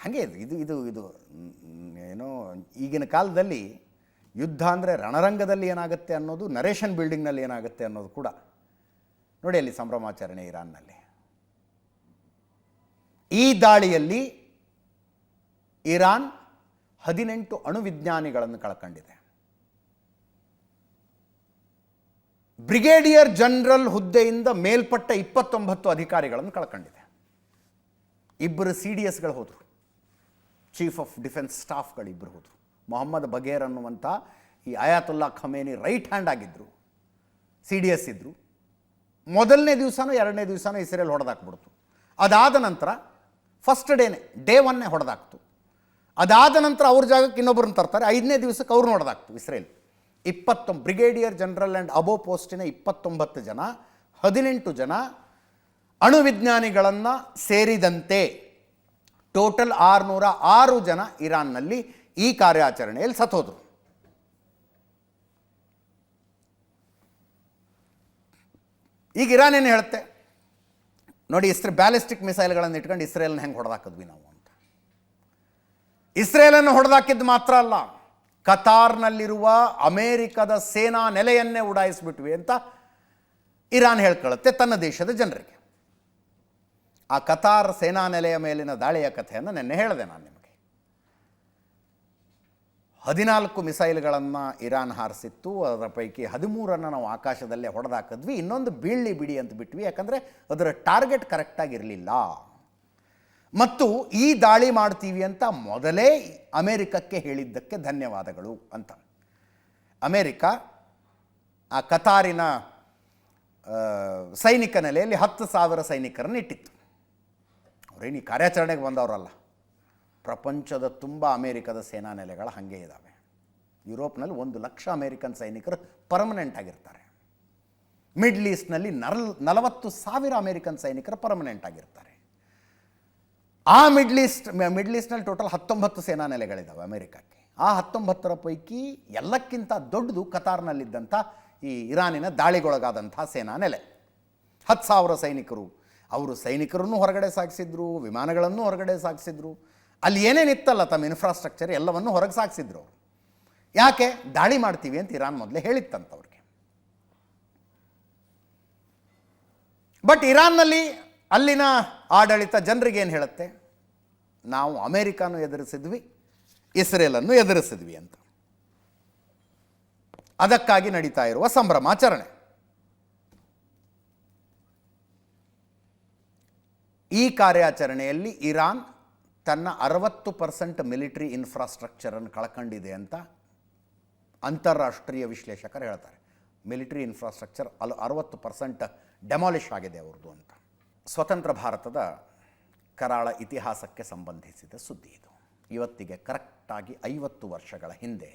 ಹಾಗೆ ಇದು ಇದು ಇದು ಏನೋ ಈಗಿನ ಕಾಲದಲ್ಲಿ ಯುದ್ಧ ಅಂದರೆ ರಣರಂಗದಲ್ಲಿ ಏನಾಗುತ್ತೆ ಅನ್ನೋದು, ನರೇಷನ್ ಬಿಲ್ಡಿಂಗ್ನಲ್ಲಿ ಏನಾಗುತ್ತೆ ಅನ್ನೋದು ಕೂಡ ನೋಡಿ. ಅಲ್ಲಿ ಸಂಭ್ರಮಾಚರಣೆ ಇರಾನ್ನಲ್ಲಿ. ಈ ದಾಳಿಯಲ್ಲಿ ಇರಾನ್ 18 ಅಣುವಿಜ್ಞಾನಿಗಳನ್ನು ಕಳ್ಕೊಂಡಿದೆ. ಬ್ರಿಗೇಡಿಯರ್ ಜನರಲ್ ಹುದ್ದೆಯಿಂದ ಮೇಲ್ಪಟ್ಟ 29 ಅಧಿಕಾರಿಗಳನ್ನು ಕಳ್ಕೊಂಡಿದೆ. 2 CDSಗಳು ಹೋದರು, ಚೀಫ್ ಆಫ್ ಡಿಫೆನ್ಸ್ ಸ್ಟಾಫ್ಗಳು 2 ಹೋದರು. ಮೊಹಮ್ಮದ್ ಬಘೇರ್ ಅನ್ನುವಂಥ ಈ ಅಯಾತುಲ್ಲಾ ಖಮೇನಿ ರೈಟ್ ಹ್ಯಾಂಡ್ ಆಗಿದ್ದರು, CDS ಇದ್ದರು. ಮೊದಲನೇ ದಿವಸನೋ 2ನೇ ದಿವಸನೋ ಇಸ್ರೇಲ್ ಹೊಡೆದಾಕ್ಬಿಡ್ತು. ಅದಾದ ನಂತರ ಫಸ್ಟ್ ಡೇ 1 ಹೊಡೆದಾಕ್ತು. ಅದಾದ ನಂತರ ಅವ್ರ ಜಾಗಕ್ಕೆ ಇನ್ನೊಬ್ಬರನ್ನ ತರ್ತಾರೆ. 5ನೇ ದಿವಸಕ್ಕೆ ಅವ್ರನ್ನ ಹೊಡೆದಾಕ್ತು ಇಸ್ರೇಲ್. 29 ಬ್ರಿಗೇಡಿಯರ್ ಜನರಲ್ ಆ್ಯಂಡ್ ಅಬೋ ಪೋಸ್ಟಿನ 29 ಜನ, 18 ಜನ ಅಣುವಿಜ್ಞಾನಿಗಳನ್ನು ಸೇರಿದಂತೆ ಟೋಟಲ್ 606 ಜನ ಇರಾನ್ನಲ್ಲಿ ಈ ಕಾರ್ಯಾಚರಣೆಯಲ್ಲಿ ಸತ್ತೋದ್ರು. ಈಗ ಇರಾನ್ ಏನು ಹೇಳುತ್ತೆ ನೋಡಿ, ಬ್ಯಾಲಿಸ್ಟಿಕ್ ಮಿಸೈಲ್ಗಳನ್ನು ಇಟ್ಕೊಂಡು ಇಸ್ರೇಲ್ನ ಹೆಂಗೆ ಹೊಡೆದಾಕಿದ್ವಿ ನಾವು ಅಂತ. ಇಸ್ರೇಲನ್ನು ಹೊಡೆದಾಕಿದ್ದು ಮಾತ್ರ ಅಲ್ಲ, ಕತಾರ್ನಲ್ಲಿರುವ ಅಮೇರಿಕದ ಸೇನಾ ನೆಲೆಯನ್ನೇ ಉಡಾಯಿಸಿಬಿಟ್ವಿ ಅಂತ ಇರಾನ್ ಹೇಳ್ಕೊಳ್ಳುತ್ತೆ ತನ್ನ ದೇಶದ ಜನರಿಗೆ. ಆ ಕತಾರ್ ಸೇನಾ ನೆಲೆಯ ಮೇಲಿನ ದಾಳಿಯ ಕಥೆಯನ್ನು ನಿನ್ನೆ ಹೇಳಿದೆ ನಾನು ನಿಮಗೆ. 14 ಮಿಸೈಲ್ಗಳನ್ನು ಇರಾನ್ ಹಾರಿಸಿತ್ತು. ಅದರ ಪೈಕಿ 13ಅನ್ನು ನಾವು ಆಕಾಶದಲ್ಲೇ ಹೊಡೆದಾಕಿದ್ವಿ, ಇನ್ನೊಂದು ಬೀಳ್ಳಿ ಬಿಡಿ ಅಂತ ಬಿಟ್ವಿ, ಯಾಕಂದರೆ ಅದರ ಟಾರ್ಗೆಟ್ ಕರೆಕ್ಟಾಗಿರಲಿಲ್ಲ. ಮತ್ತು ಈ ದಾಳಿ ಮಾಡ್ತೀವಿ ಅಂತ ಮೊದಲೇ ಅಮೇರಿಕಕ್ಕೆ ಹೇಳಿದ್ದಕ್ಕೆ ಧನ್ಯವಾದಗಳು ಅಂತ. ಅಮೇರಿಕ ಆ ಕತಾರಿನ ಸೈನಿಕ ನೆಲೆಯಲ್ಲಿ 10,000 ಸೈನಿಕರನ್ನು ಇಟ್ಟಿತ್ತು. ಅವರೇನು ಈ ಕಾರ್ಯಾಚರಣೆಗೆ ಬಂದವರಲ್ಲ, ಪ್ರಪಂಚದ ತುಂಬ ಅಮೇರಿಕದ ಸೇನಾ ನೆಲೆಗಳು ಹಾಗೆ ಇದ್ದಾವೆ. ಯುರೋಪ್ನಲ್ಲಿ 1,00,000 ಅಮೇರಿಕನ್ ಸೈನಿಕರು ಪರ್ಮನೆಂಟ್ ಆಗಿರ್ತಾರೆ. ಮಿಡ್ಲ್ ಈಸ್ಟ್ನಲ್ಲಿ 40,000 ಅಮೇರಿಕನ್ ಸೈನಿಕರು ಪರ್ಮನೆಂಟ್ ಆಗಿರ್ತಾರೆ. ಆ ಮಿಡ್ಲ್ ಈಸ್ಟ್ನಲ್ಲಿ ಟೋಟಲ್ 19 ಸೇನಾ ನೆಲೆಗಳಿದ್ದಾವೆ ಅಮೇರಿಕಕ್ಕೆ. ಆ 19ರ ಪೈಕಿ ಎಲ್ಲಕ್ಕಿಂತ ದೊಡ್ಡದು ಕತಾರ್ನಲ್ಲಿದ್ದಂಥ ಈ ಇರಾನಿನ ದಾಳಿಗೊಳಗಾದಂಥ ಸೇನಾ ನೆಲೆ. 10,000 ಸೈನಿಕರು. ಅವರು ಸೈನಿಕರನ್ನು ಹೊರಗಡೆ ಸಾಗಿಸಿದ್ರು, ವಿಮಾನಗಳನ್ನು ಹೊರಗಡೆ ಸಾಗಿಸಿದ್ರು. ಅಲ್ಲಿ ಏನೇನಿತ್ತಲ್ಲ ತಮ್ಮ ಇನ್ಫ್ರಾಸ್ಟ್ರಕ್ಚರ್ ಎಲ್ಲವನ್ನು ಹೊರಗೆ ಸಾಗಿಸಿದ್ರು ಅವರು. ಯಾಕೆ? ದಾಳಿ ಮಾಡ್ತೀವಿ ಅಂತ ಇರಾನ್ ಮೊದಲೇ ಹೇಳಿತ್ತಂತವ್ರಿಗೆ. ಬಟ್ ಇರಾನ್ನಲ್ಲಿ ಅಲ್ಲಿನ ಆಡಳಿತ ಜನರಿಗೆ ಏನು ಹೇಳುತ್ತೆ, ನಾವು ಅಮೇರಿಕಾನು ಎದುರಿಸಿದ್ವಿ, ಇಸ್ರೇಲನ್ನು ಎದುರಿಸಿದ್ವಿ ಅಂತ. ಅದಕ್ಕಾಗಿ ನಡೀತಾ ಇರುವ ಸಂಭ್ರಮಾಚರಣೆ. ಈ ಕಾರ್ಯಾಚರಣೆಯಲ್ಲಿ ಇರಾನ್ ತನ್ನ 60% ಮಿಲಿಟರಿ ಇನ್ಫ್ರಾಸ್ಟ್ರಕ್ಚರನ್ನು ಕಳ್ಕೊಂಡಿದೆ ಅಂತ ಅಂತಾರಾಷ್ಟ್ರೀಯ ವಿಶ್ಲೇಷಕರು ಹೇಳ್ತಾರೆ. ಮಿಲಿಟರಿ ಇನ್ಫ್ರಾಸ್ಟ್ರಕ್ಚರ್ 60% ಡೆಮಾಲಿಷ್ ಆಗಿದೆ ಅವ್ರದ್ದು ಅಂತ. ಸ್ವತಂತ್ರ ಭಾರತದ ಕರಾಳ ಇತಿಹಾಸಕ್ಕೆ ಸಂಬಂಧಿಸಿದ ಸುದ್ದಿ ಇದು. ಇವತ್ತಿಗೆ ಕರೆಕ್ಟಾಗಿ 50 ವರ್ಷಗಳ ಹಿಂದೆ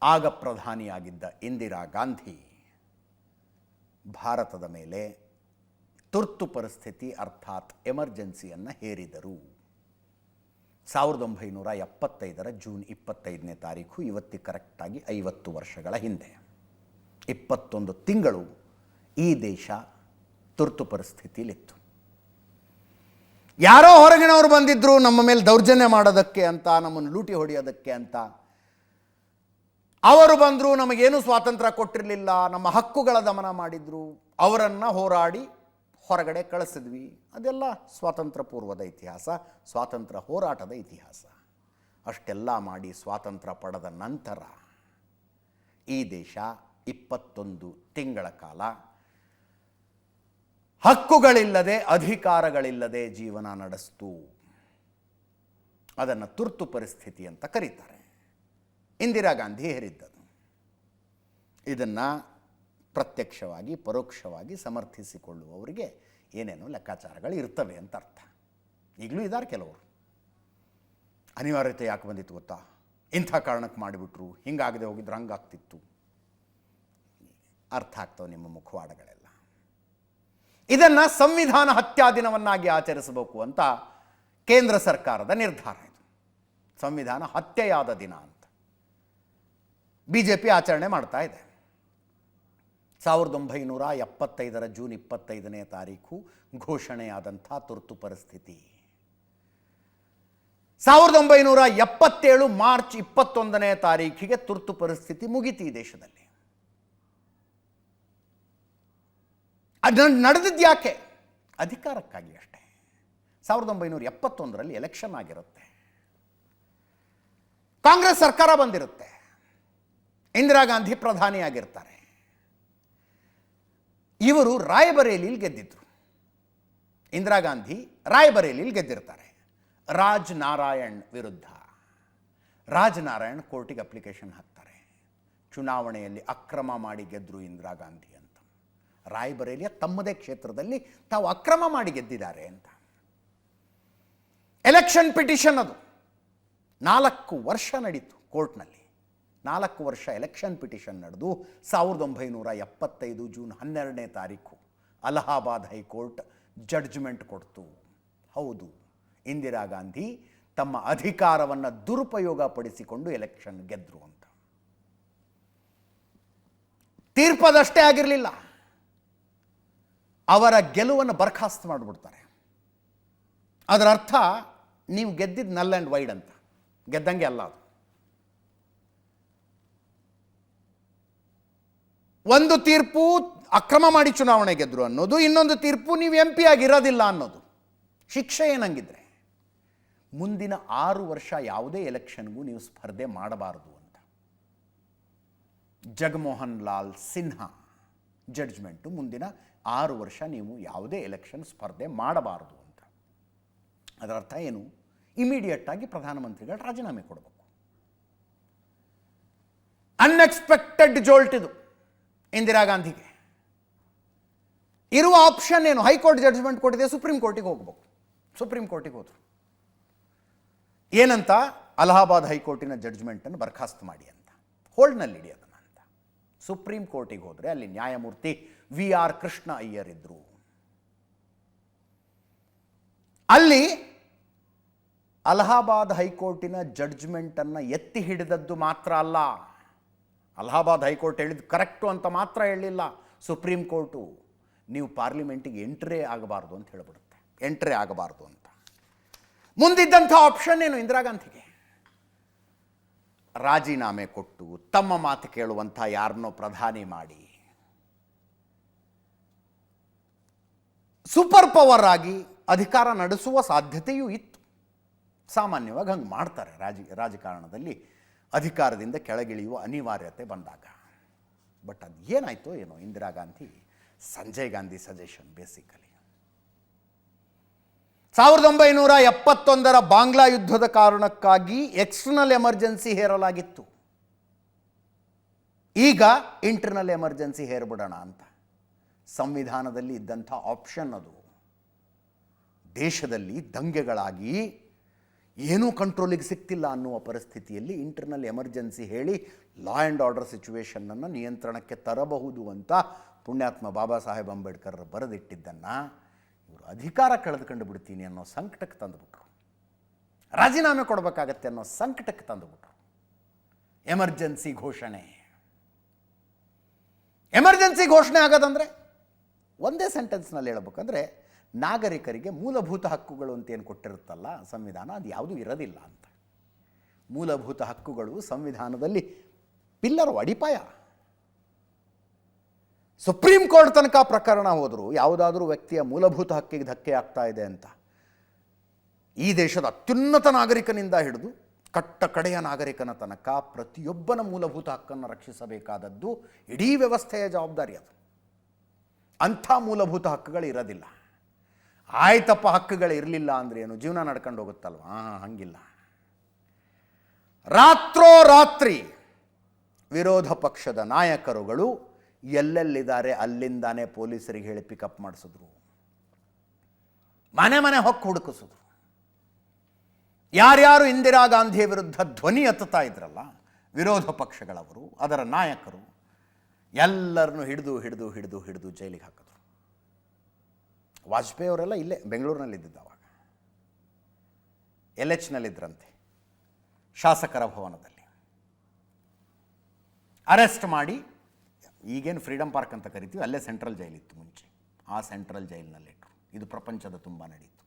ಆಗ ಪ್ರಧಾನಿಯಾಗಿದ್ದ ಇಂದಿರಾ ಗಾಂಧಿ ಭಾರತದ ಮೇಲೆ ತುರ್ತು ಪರಿಸ್ಥಿತಿ ಅರ್ಥಾತ್ ಎಮರ್ಜೆನ್ಸಿಯನ್ನು ಹೇರಿದರು. 1975ರ ಜೂನ್ 25ನೇ ತಾರೀಕು, ಇವತ್ತಿಗೆ ಕರೆಕ್ಟಾಗಿ 50 ವರ್ಷಗಳ ಹಿಂದೆ. 21 ತಿಂಗಳು ಈ ದೇಶ ತುರ್ತು ಪರಿಸ್ಥಿತಿಲಿತ್ತು. ಯಾರೋ ಹೊರಗಿನವರು ಬಂದಿದ್ದರು ನಮ್ಮ ಮೇಲೆ ದೌರ್ಜನ್ಯ ಮಾಡೋದಕ್ಕೆ ಅಂತ, ನಮ್ಮನ್ನು ಲೂಟಿ ಹೊಡೆಯೋದಕ್ಕೆ ಅಂತ. ಅವರು ಬಂದರು, ನಮಗೇನು ಸ್ವಾತಂತ್ರ್ಯ ಕೊಟ್ಟಿರಲಿಲ್ಲ, ನಮ್ಮ ಹಕ್ಕುಗಳ ದಮನ ಮಾಡಿದರು, ಅವರನ್ನು ಹೋರಾಡಿ ಹೊರಗಡೆ ಕಳಿಸಿದ್ವಿ. ಅದೆಲ್ಲ ಸ್ವಾತಂತ್ರ್ಯ ಪೂರ್ವದ ಇತಿಹಾಸ, ಸ್ವಾತಂತ್ರ್ಯ ಹೋರಾಟದ ಇತಿಹಾಸ. ಅಷ್ಟೆಲ್ಲ ಮಾಡಿ ಸ್ವಾತಂತ್ರ್ಯ ಪಡೆದ ನಂತರ ಈ ದೇಶ 21 ತಿಂಗಳ ಕಾಲ ಹಕ್ಕುಗಳಿಲ್ಲದೆ, ಅಧಿಕಾರಗಳಿಲ್ಲದೆ ಜೀವನ ನಡೆಸ್ತು. ಅದನ್ನು ತುರ್ತು ಪರಿಸ್ಥಿತಿ ಅಂತ ಕರೀತಾರೆ. ಇಂದಿರಾ ಗಾಂಧಿ ಹೇರಿದ್ದದು. ಇದನ್ನು ಪ್ರತ್ಯಕ್ಷವಾಗಿ ಪರೋಕ್ಷವಾಗಿ ಸಮರ್ಥಿಸಿಕೊಳ್ಳುವವರಿಗೆ ಏನೇನೋ ಲೆಕ್ಕಾಚಾರಗಳು ಇರ್ತವೆ ಅಂತ ಅರ್ಥ. ಈಗಲೂ ಇದ್ದಾರೆ ಕೆಲವರು. ಅನಿವಾರ್ಯತೆ ಯಾಕೆ ಬಂದಿತ್ತು ಗೊತ್ತಾ, ಇಂಥ ಕಾರಣಕ್ಕೆ ಮಾಡಿಬಿಟ್ರು, ಹಿಂಗಾಗದೆ ಹೋಗಿದ್ರೆ ಹಂಗಾಗ್ತಿತ್ತು. ಅರ್ಥ ಆಗ್ತವೆ ನಿಮ್ಮ ಮುಖವಾಡಗಳೆಲ್ಲ. ಇದನ್ನು ಸಂವಿಧಾನ ಹತ್ಯಾ ದಿನವನ್ನಾಗಿ ಆಚರಿಸಬೇಕು ಅಂತ ಕೇಂದ್ರ ಸರ್ಕಾರದ ನಿರ್ಧಾರ. ಇದು ಸಂವಿಧಾನ ಹತ್ಯೆಯಾದ ದಿನ ಅಂತ BJP ಆಚರಣೆ ಮಾಡ್ತಾ ಇದೆ. 1975 ಜೂನ್ 25ನೇ ತಾರೀಕು ಘೋಷಣೆಯಾದಂಥ ತುರ್ತು ಪರಿಸ್ಥಿತಿ 1977 ಮಾರ್ಚ್ 21ನೇ ತಾರೀಖಿಗೆ ತುರ್ತು ಪರಿಸ್ಥಿತಿ ಮುಗಿತು ಈ ದೇಶದಲ್ಲಿ. ಅದು ನಡೆದಿದ್ದು ಯಾಕೆ? ಅಧಿಕಾರಕ್ಕಾಗಿ ಅಷ್ಟೇ. 1971ರಲ್ಲಿ ಎಲೆಕ್ಷನ್ ಆಗಿರುತ್ತೆ, ಕಾಂಗ್ರೆಸ್ ಸರ್ಕಾರ ಬಂದಿರುತ್ತೆ, ಇಂದಿರಾ ಗಾಂಧಿ ಪ್ರಧಾನಿಯಾಗಿರ್ತಾರೆ. ಇವರು ರಾಯಬರೇಲಿಯಲ್ಲಿ ಗೆದ್ದಿದ್ರು. ಇಂದಿರಾ ಗಾಂಧಿ ರಾಯಬರೇಲಿಯಲ್ಲಿ ಗೆದ್ದಿರ್ತಾರೆ ರಾಜ್ ನಾರಾಯಣ್ ವಿರುದ್ಧ. ರಾಜ್ ನಾರಾಯಣ್ ಕೋರ್ಟಿಗೆ ಅಪ್ಲಿಕೇಶನ್ ಹಾಕ್ತಾರೆ, ಚುನಾವಣೆಯಲ್ಲಿ ಅಕ್ರಮ ಮಾಡಿ ಗೆದ್ದರು ಇಂದಿರಾ ಗಾಂಧಿ ಅಂತ. ರಾಯಬರೇಲಿಯ ತಮ್ಮದೇ ಕ್ಷೇತ್ರದಲ್ಲಿ ತಾವು ಅಕ್ರಮ ಮಾಡಿ ಗೆದ್ದಿದ್ದಾರೆ ಅಂತ. ಎಲೆಕ್ಷನ್ ಪಿಟಿಷನ್ ಅದು 4 ವರ್ಷ ನಡೀತು ಕೋರ್ಟ್ನಲ್ಲಿ. 4 ವರ್ಷ ಎಲೆಕ್ಷನ್ ಪಿಟಿಷನ್ ನಡೆದು 1975 ಜೂನ್ 12ನೇ ತಾರೀಕು ಅಲಹಾಬಾದ್ ಹೈಕೋರ್ಟ್ ಜಡ್ಜ್ಮೆಂಟ್ ಕೊಡ್ತು. ಹೌದು, ಇಂದಿರಾ ಗಾಂಧಿ ತಮ್ಮ ಅಧಿಕಾರವನ್ನು ದುರುಪಯೋಗ ಪಡಿಸಿಕೊಂಡು ಎಲೆಕ್ಷನ್ ಗೆದ್ದರು ಅಂತ. ತೀರ್ಪದಷ್ಟೇ ಆಗಿರಲಿಲ್ಲ, ಅವರ ಗೆಲುವನ್ನು ಬರ್ಖಾಸ್ತು ಮಾಡಿಬಿಡ್ತಾರೆ. ಅದರ ಅರ್ಥ ನೀವು ಗೆದ್ದಿದ್ದು ನಲ್ ಆ್ಯಂಡ್ ವೈಡ್ ಅಂತ, ಗೆದ್ದಂಗೆ ಅಲ್ಲ ಅದು. ಒಂದು ತೀರ್ಪು ಅಕ್ರಮ ಮಾಡಿ ಚುನಾವಣೆ ಗೆದ್ರು ಅನ್ನೋದು, ಇನ್ನೊಂದು ತೀರ್ಪು ನೀವು MP ಆಗಿರೋದಿಲ್ಲ ಅನ್ನೋದು. ಶಿಕ್ಷೆ ಏನಂಗಿದ್ರೆ ಮುಂದಿನ 6 ವರ್ಷ ಯಾವುದೇ ಎಲೆಕ್ಷನ್ಗೂ ನೀವು ಸ್ಪರ್ಧೆ ಮಾಡಬಾರದು ಅಂತ. ಜಗಮೋಹನ್ ಲಾಲ್ ಸಿನ್ಹಾ ಜಡ್ಜ್ಮೆಂಟು, ಮುಂದಿನ 6 ವರ್ಷ ನೀವು ಯಾವುದೇ ಎಲೆಕ್ಷನ್ ಸ್ಪರ್ಧೆ ಮಾಡಬಾರದು ಅಂತ. ಅದರ ಅರ್ಥ ಏನು? ಇಮಿಡಿಯೇಟಾಗಿ ಪ್ರಧಾನಮಂತ್ರಿಗಳು ರಾಜೀನಾಮೆ ಕೊಡಬೇಕು. ಅನ್ಎಕ್ಸ್ಪೆಕ್ಟೆಡ್ ಜೋಲ್ಟ್ ಇದು ಇಂದಿರಾ ಗಾಂಧಿಗೆ. ಇರುವ ಆಪ್ಷನ್ ಏನು? ಹೈಕೋರ್ಟ್ ಜಡ್ಜ್ಮೆಂಟ್ ಕೊಟ್ಟಿದೆ, ಸುಪ್ರೀಂ ಕೋರ್ಟಿಗೆ ಹೋಗ್ಬೇಕು. ಸುಪ್ರೀಂ ಕೋರ್ಟಿಗೆ ಹೋದರು. ಏನಂತ? ಅಲಹಾಬಾದ್ ಹೈಕೋರ್ಟಿನ ಜಡ್ಜ್ಮೆಂಟನ್ನು ಬರ್ಖಾಸ್ತು ಮಾಡಿ ಅಂತ, ಹೋಲ್ಡ್ನಲ್ಲಿಡಿ ಅದನ್ನು ಅಂತ. ಸುಪ್ರೀಂ ಕೋರ್ಟಿಗೆ ಹೋದರೆ ಅಲ್ಲಿ ನ್ಯಾಯಮೂರ್ತಿ VR ಕೃಷ್ಣ ಅಯ್ಯರ್ ಇದ್ದರು. ಅಲ್ಲಿ ಅಲಹಾಬಾದ್ ಹೈಕೋರ್ಟಿನ ಜಡ್ಜ್ಮೆಂಟನ್ನು ಎತ್ತಿ ಹಿಡಿದದ್ದು ಮಾತ್ರ ಅಲ್ಲ, ಅಲಹಾಬಾದ್ ಹೈಕೋರ್ಟ್ ಹೇಳಿದ್ದು ಕರೆಕ್ಟು ಅಂತ ಮಾತ್ರ ಹೇಳಿಲ್ಲ, ಸುಪ್ರೀಂ ಕೋರ್ಟು ನೀವು ಪಾರ್ಲಿಮೆಂಟಿಗೆ ಎಂಟ್ರೇ ಆಗಬಾರ್ದು ಅಂತ ಹೇಳಿಬಿಡುತ್ತೆ. ಎಂಟ್ರೇ ಆಗಬಾರ್ದು ಅಂತ. ಮುಂದಿದ್ದಂಥ ಆಪ್ಷನ್ ಏನು ಇಂದಿರಾ ಗಾಂಧಿಗೆ? ರಾಜೀನಾಮೆ ಕೊಟ್ಟು ತಮ್ಮ ಮಾತು ಕೇಳುವಂಥ ಯಾರನ್ನೋ ಪ್ರಧಾನಿ ಮಾಡಿ ಸೂಪರ್ ಪವರ್ ಆಗಿ ಅಧಿಕಾರ ನಡೆಸುವ ಸಾಧ್ಯತೆಯೂ ಇತ್ತು. ಸಾಮಾನ್ಯವಾಗಿ ಹಂಗೆ ಮಾಡ್ತಾರೆ ರಾಜಕಾರಣದಲ್ಲಿ, ಅಧಿಕಾರದಿಂದ ಕೆಳಗಿಳಿಯುವ ಅನಿವಾರ್ಯತೆ ಬಂದಾಗ. ಬಟ್ ಅದು ಏನಾಯಿತೋ ಏನೋ, ಇಂದಿರಾ ಗಾಂಧಿ ಸಂಜಯ್ ಗಾಂಧಿ ಸಜೆಷನ್ ಬೇಸಿಕಲಿ 1971 ಬಾಂಗ್ಲಾ ಯುದ್ಧದ ಕಾರಣಕ್ಕಾಗಿ ಎಕ್ಸ್ಟರ್ನಲ್ ಎಮರ್ಜೆನ್ಸಿ ಹೇರಲಾಗಿತ್ತು. ಈಗ ಇಂಟರ್ನಲ್ ಎಮರ್ಜೆನ್ಸಿ ಹೇರ್ಬಿಡೋಣ ಅಂತ. ಸಂವಿಧಾನದಲ್ಲಿ ಇದ್ದಂಥ ಆಪ್ಷನ್ ಅದು. ದೇಶದಲ್ಲಿ ದಂಗೆಗಳಾಗಿ ಏನೂ ಕಂಟ್ರೋಲಿಗೆ ಸಿಗ್ತಿಲ್ಲ ಅನ್ನುವ ಪರಿಸ್ಥಿತಿಯಲ್ಲಿ ಇಂಟರ್ನಲ್ ಎಮರ್ಜೆನ್ಸಿ ಹೇಳಿ ಲಾ ಆ್ಯಂಡ್ ಆರ್ಡರ್ ಸಿಚುವೇಷನ್ನನ್ನು ನಿಯಂತ್ರಣಕ್ಕೆ ತರಬಹುದು ಅಂತ ಪುಣ್ಯಾತ್ಮ ಬಾಬಾ ಸಾಹೇಬ್ ಅಂಬೇಡ್ಕರ್ ಬರೆದಿಟ್ಟಿದ್ದನ್ನು ಇವರು ಅಧಿಕಾರ ಕಳೆದುಕೊಂಡು ಬಿಡ್ತೀನಿ ಅನ್ನೋ ಸಂಕಟಕ್ಕೆ ತಂದುಬಿಟ್ರು. ರಾಜೀನಾಮೆ ಕೊಡಬೇಕಾಗತ್ತೆ ಅನ್ನೋ ಸಂಕಟಕ್ಕೆ ತಂದುಬಿಟ್ರು. ಎಮರ್ಜೆನ್ಸಿ ಘೋಷಣೆ. ಎಮರ್ಜೆನ್ಸಿ ಘೋಷಣೆ ಆಗೋದಂದರೆ ಒಂದೇ ಸೆಂಟೆನ್ಸ್ನಲ್ಲಿ ಹೇಳ್ಬೇಕಂದ್ರೆ, ನಾಗರಿಕರಿಗೆ ಮೂಲಭೂತ ಹಕ್ಕುಗಳು ಅಂತ ಏನು ಕೊಟ್ಟಿರುತ್ತಲ್ಲ ಸಂವಿಧಾನ, ಅದು ಯಾವುದೂ ಇರೋದಿಲ್ಲ ಅಂತ. ಮೂಲಭೂತ ಹಕ್ಕುಗಳು ಸಂವಿಧಾನದಲ್ಲಿ ಪಿಲ್ಲರು, ಅಡಿಪಾಯ. ಸುಪ್ರೀಂ ಕೋರ್ಟ್ ತನಕ ಪ್ರಕರಣ ಹೋದರೂ ಯಾವುದಾದ್ರೂ ವ್ಯಕ್ತಿಯ ಮೂಲಭೂತ ಹಕ್ಕಿಗೆ ಧಕ್ಕೆ ಆಗ್ತಾ ಇದೆ ಅಂತ ಈ ದೇಶದ ಅತ್ಯುನ್ನತ ನಾಗರಿಕನಿಂದ ಹಿಡಿದು ಕಟ್ಟ ಕಡೆಯ ನಾಗರಿಕನ ತನಕ ಪ್ರತಿಯೊಬ್ಬನ ಮೂಲಭೂತ ಹಕ್ಕನ್ನು ರಕ್ಷಿಸಬೇಕಾದದ್ದು ಇಡೀ ವ್ಯವಸ್ಥೆಯ ಜವಾಬ್ದಾರಿ. ಅದು ಅಂಥ ಮೂಲಭೂತ ಹಕ್ಕುಗಳು ಇರೋದಿಲ್ಲ. ಆಯ್ತಪ್ಪ ಹಕ್ಕುಗಳು ಇರಲಿಲ್ಲ ಅಂದರೆ ಏನು, ಜೀವನ ನಡ್ಕೊಂಡು ಹೋಗುತ್ತಲ್ವ? ಹಂಗಿಲ್ಲ. ರಾತ್ರೋರಾತ್ರಿ ವಿರೋಧ ಪಕ್ಷದ ನಾಯಕರುಗಳು ಎಲ್ಲೆಲ್ಲಿದ್ದಾರೆ ಅಲ್ಲಿಂದಾನೇ ಪೊಲೀಸರಿಗೆ ಹೇಳಿ ಪಿಕಪ್ ಮಾಡಿಸಿದ್ರು, ಮನೆ ಮನೆ ಹೊಕ್ಕು ಹುಡುಕಿಸಿದ್ರು. ಯಾರ್ಯಾರು ಇಂದಿರಾ ಗಾಂಧಿಯ ವಿರುದ್ಧ ಧ್ವನಿ ಎತ್ತುತ್ತಾ ಇದ್ರಲ್ಲ ವಿರೋಧ ಪಕ್ಷಗಳವರು, ಅದರ ನಾಯಕರು ಎಲ್ಲರನ್ನು ಹಿಡಿದು ಹಿಡಿದು ಹಿಡಿದು ಹಿಡಿದು ಜೈಲಿಗೆ ಹಾಕಿದ್ರು. ವಾಜಪೇಯಿ ಅವರೆಲ್ಲ ಇಲ್ಲೇ ಬೆಂಗಳೂರಿನಲ್ಲಿದ್ದಿದ್ದು, ಅವಾಗ LHನಲ್ಲಿದ್ದರಂತೆ, ಶಾಸಕರ ಭವನದಲ್ಲಿ ಅರೆಸ್ಟ್ ಮಾಡಿ, ಈಗೇನು ಫ್ರೀಡಮ್ ಪಾರ್ಕ್ ಅಂತ ಕರಿತೀವಿ, ಅಲ್ಲೇ ಸೆಂಟ್ರಲ್ ಜೈಲಿತ್ತು ಮುಂಚೆ, ಆ ಸೆಂಟ್ರಲ್ ಜೈಲಿನಲ್ಲಿಟ್ಟರು. ಇದು ಪ್ರಪಂಚದ ತುಂಬ ನಡೀತು.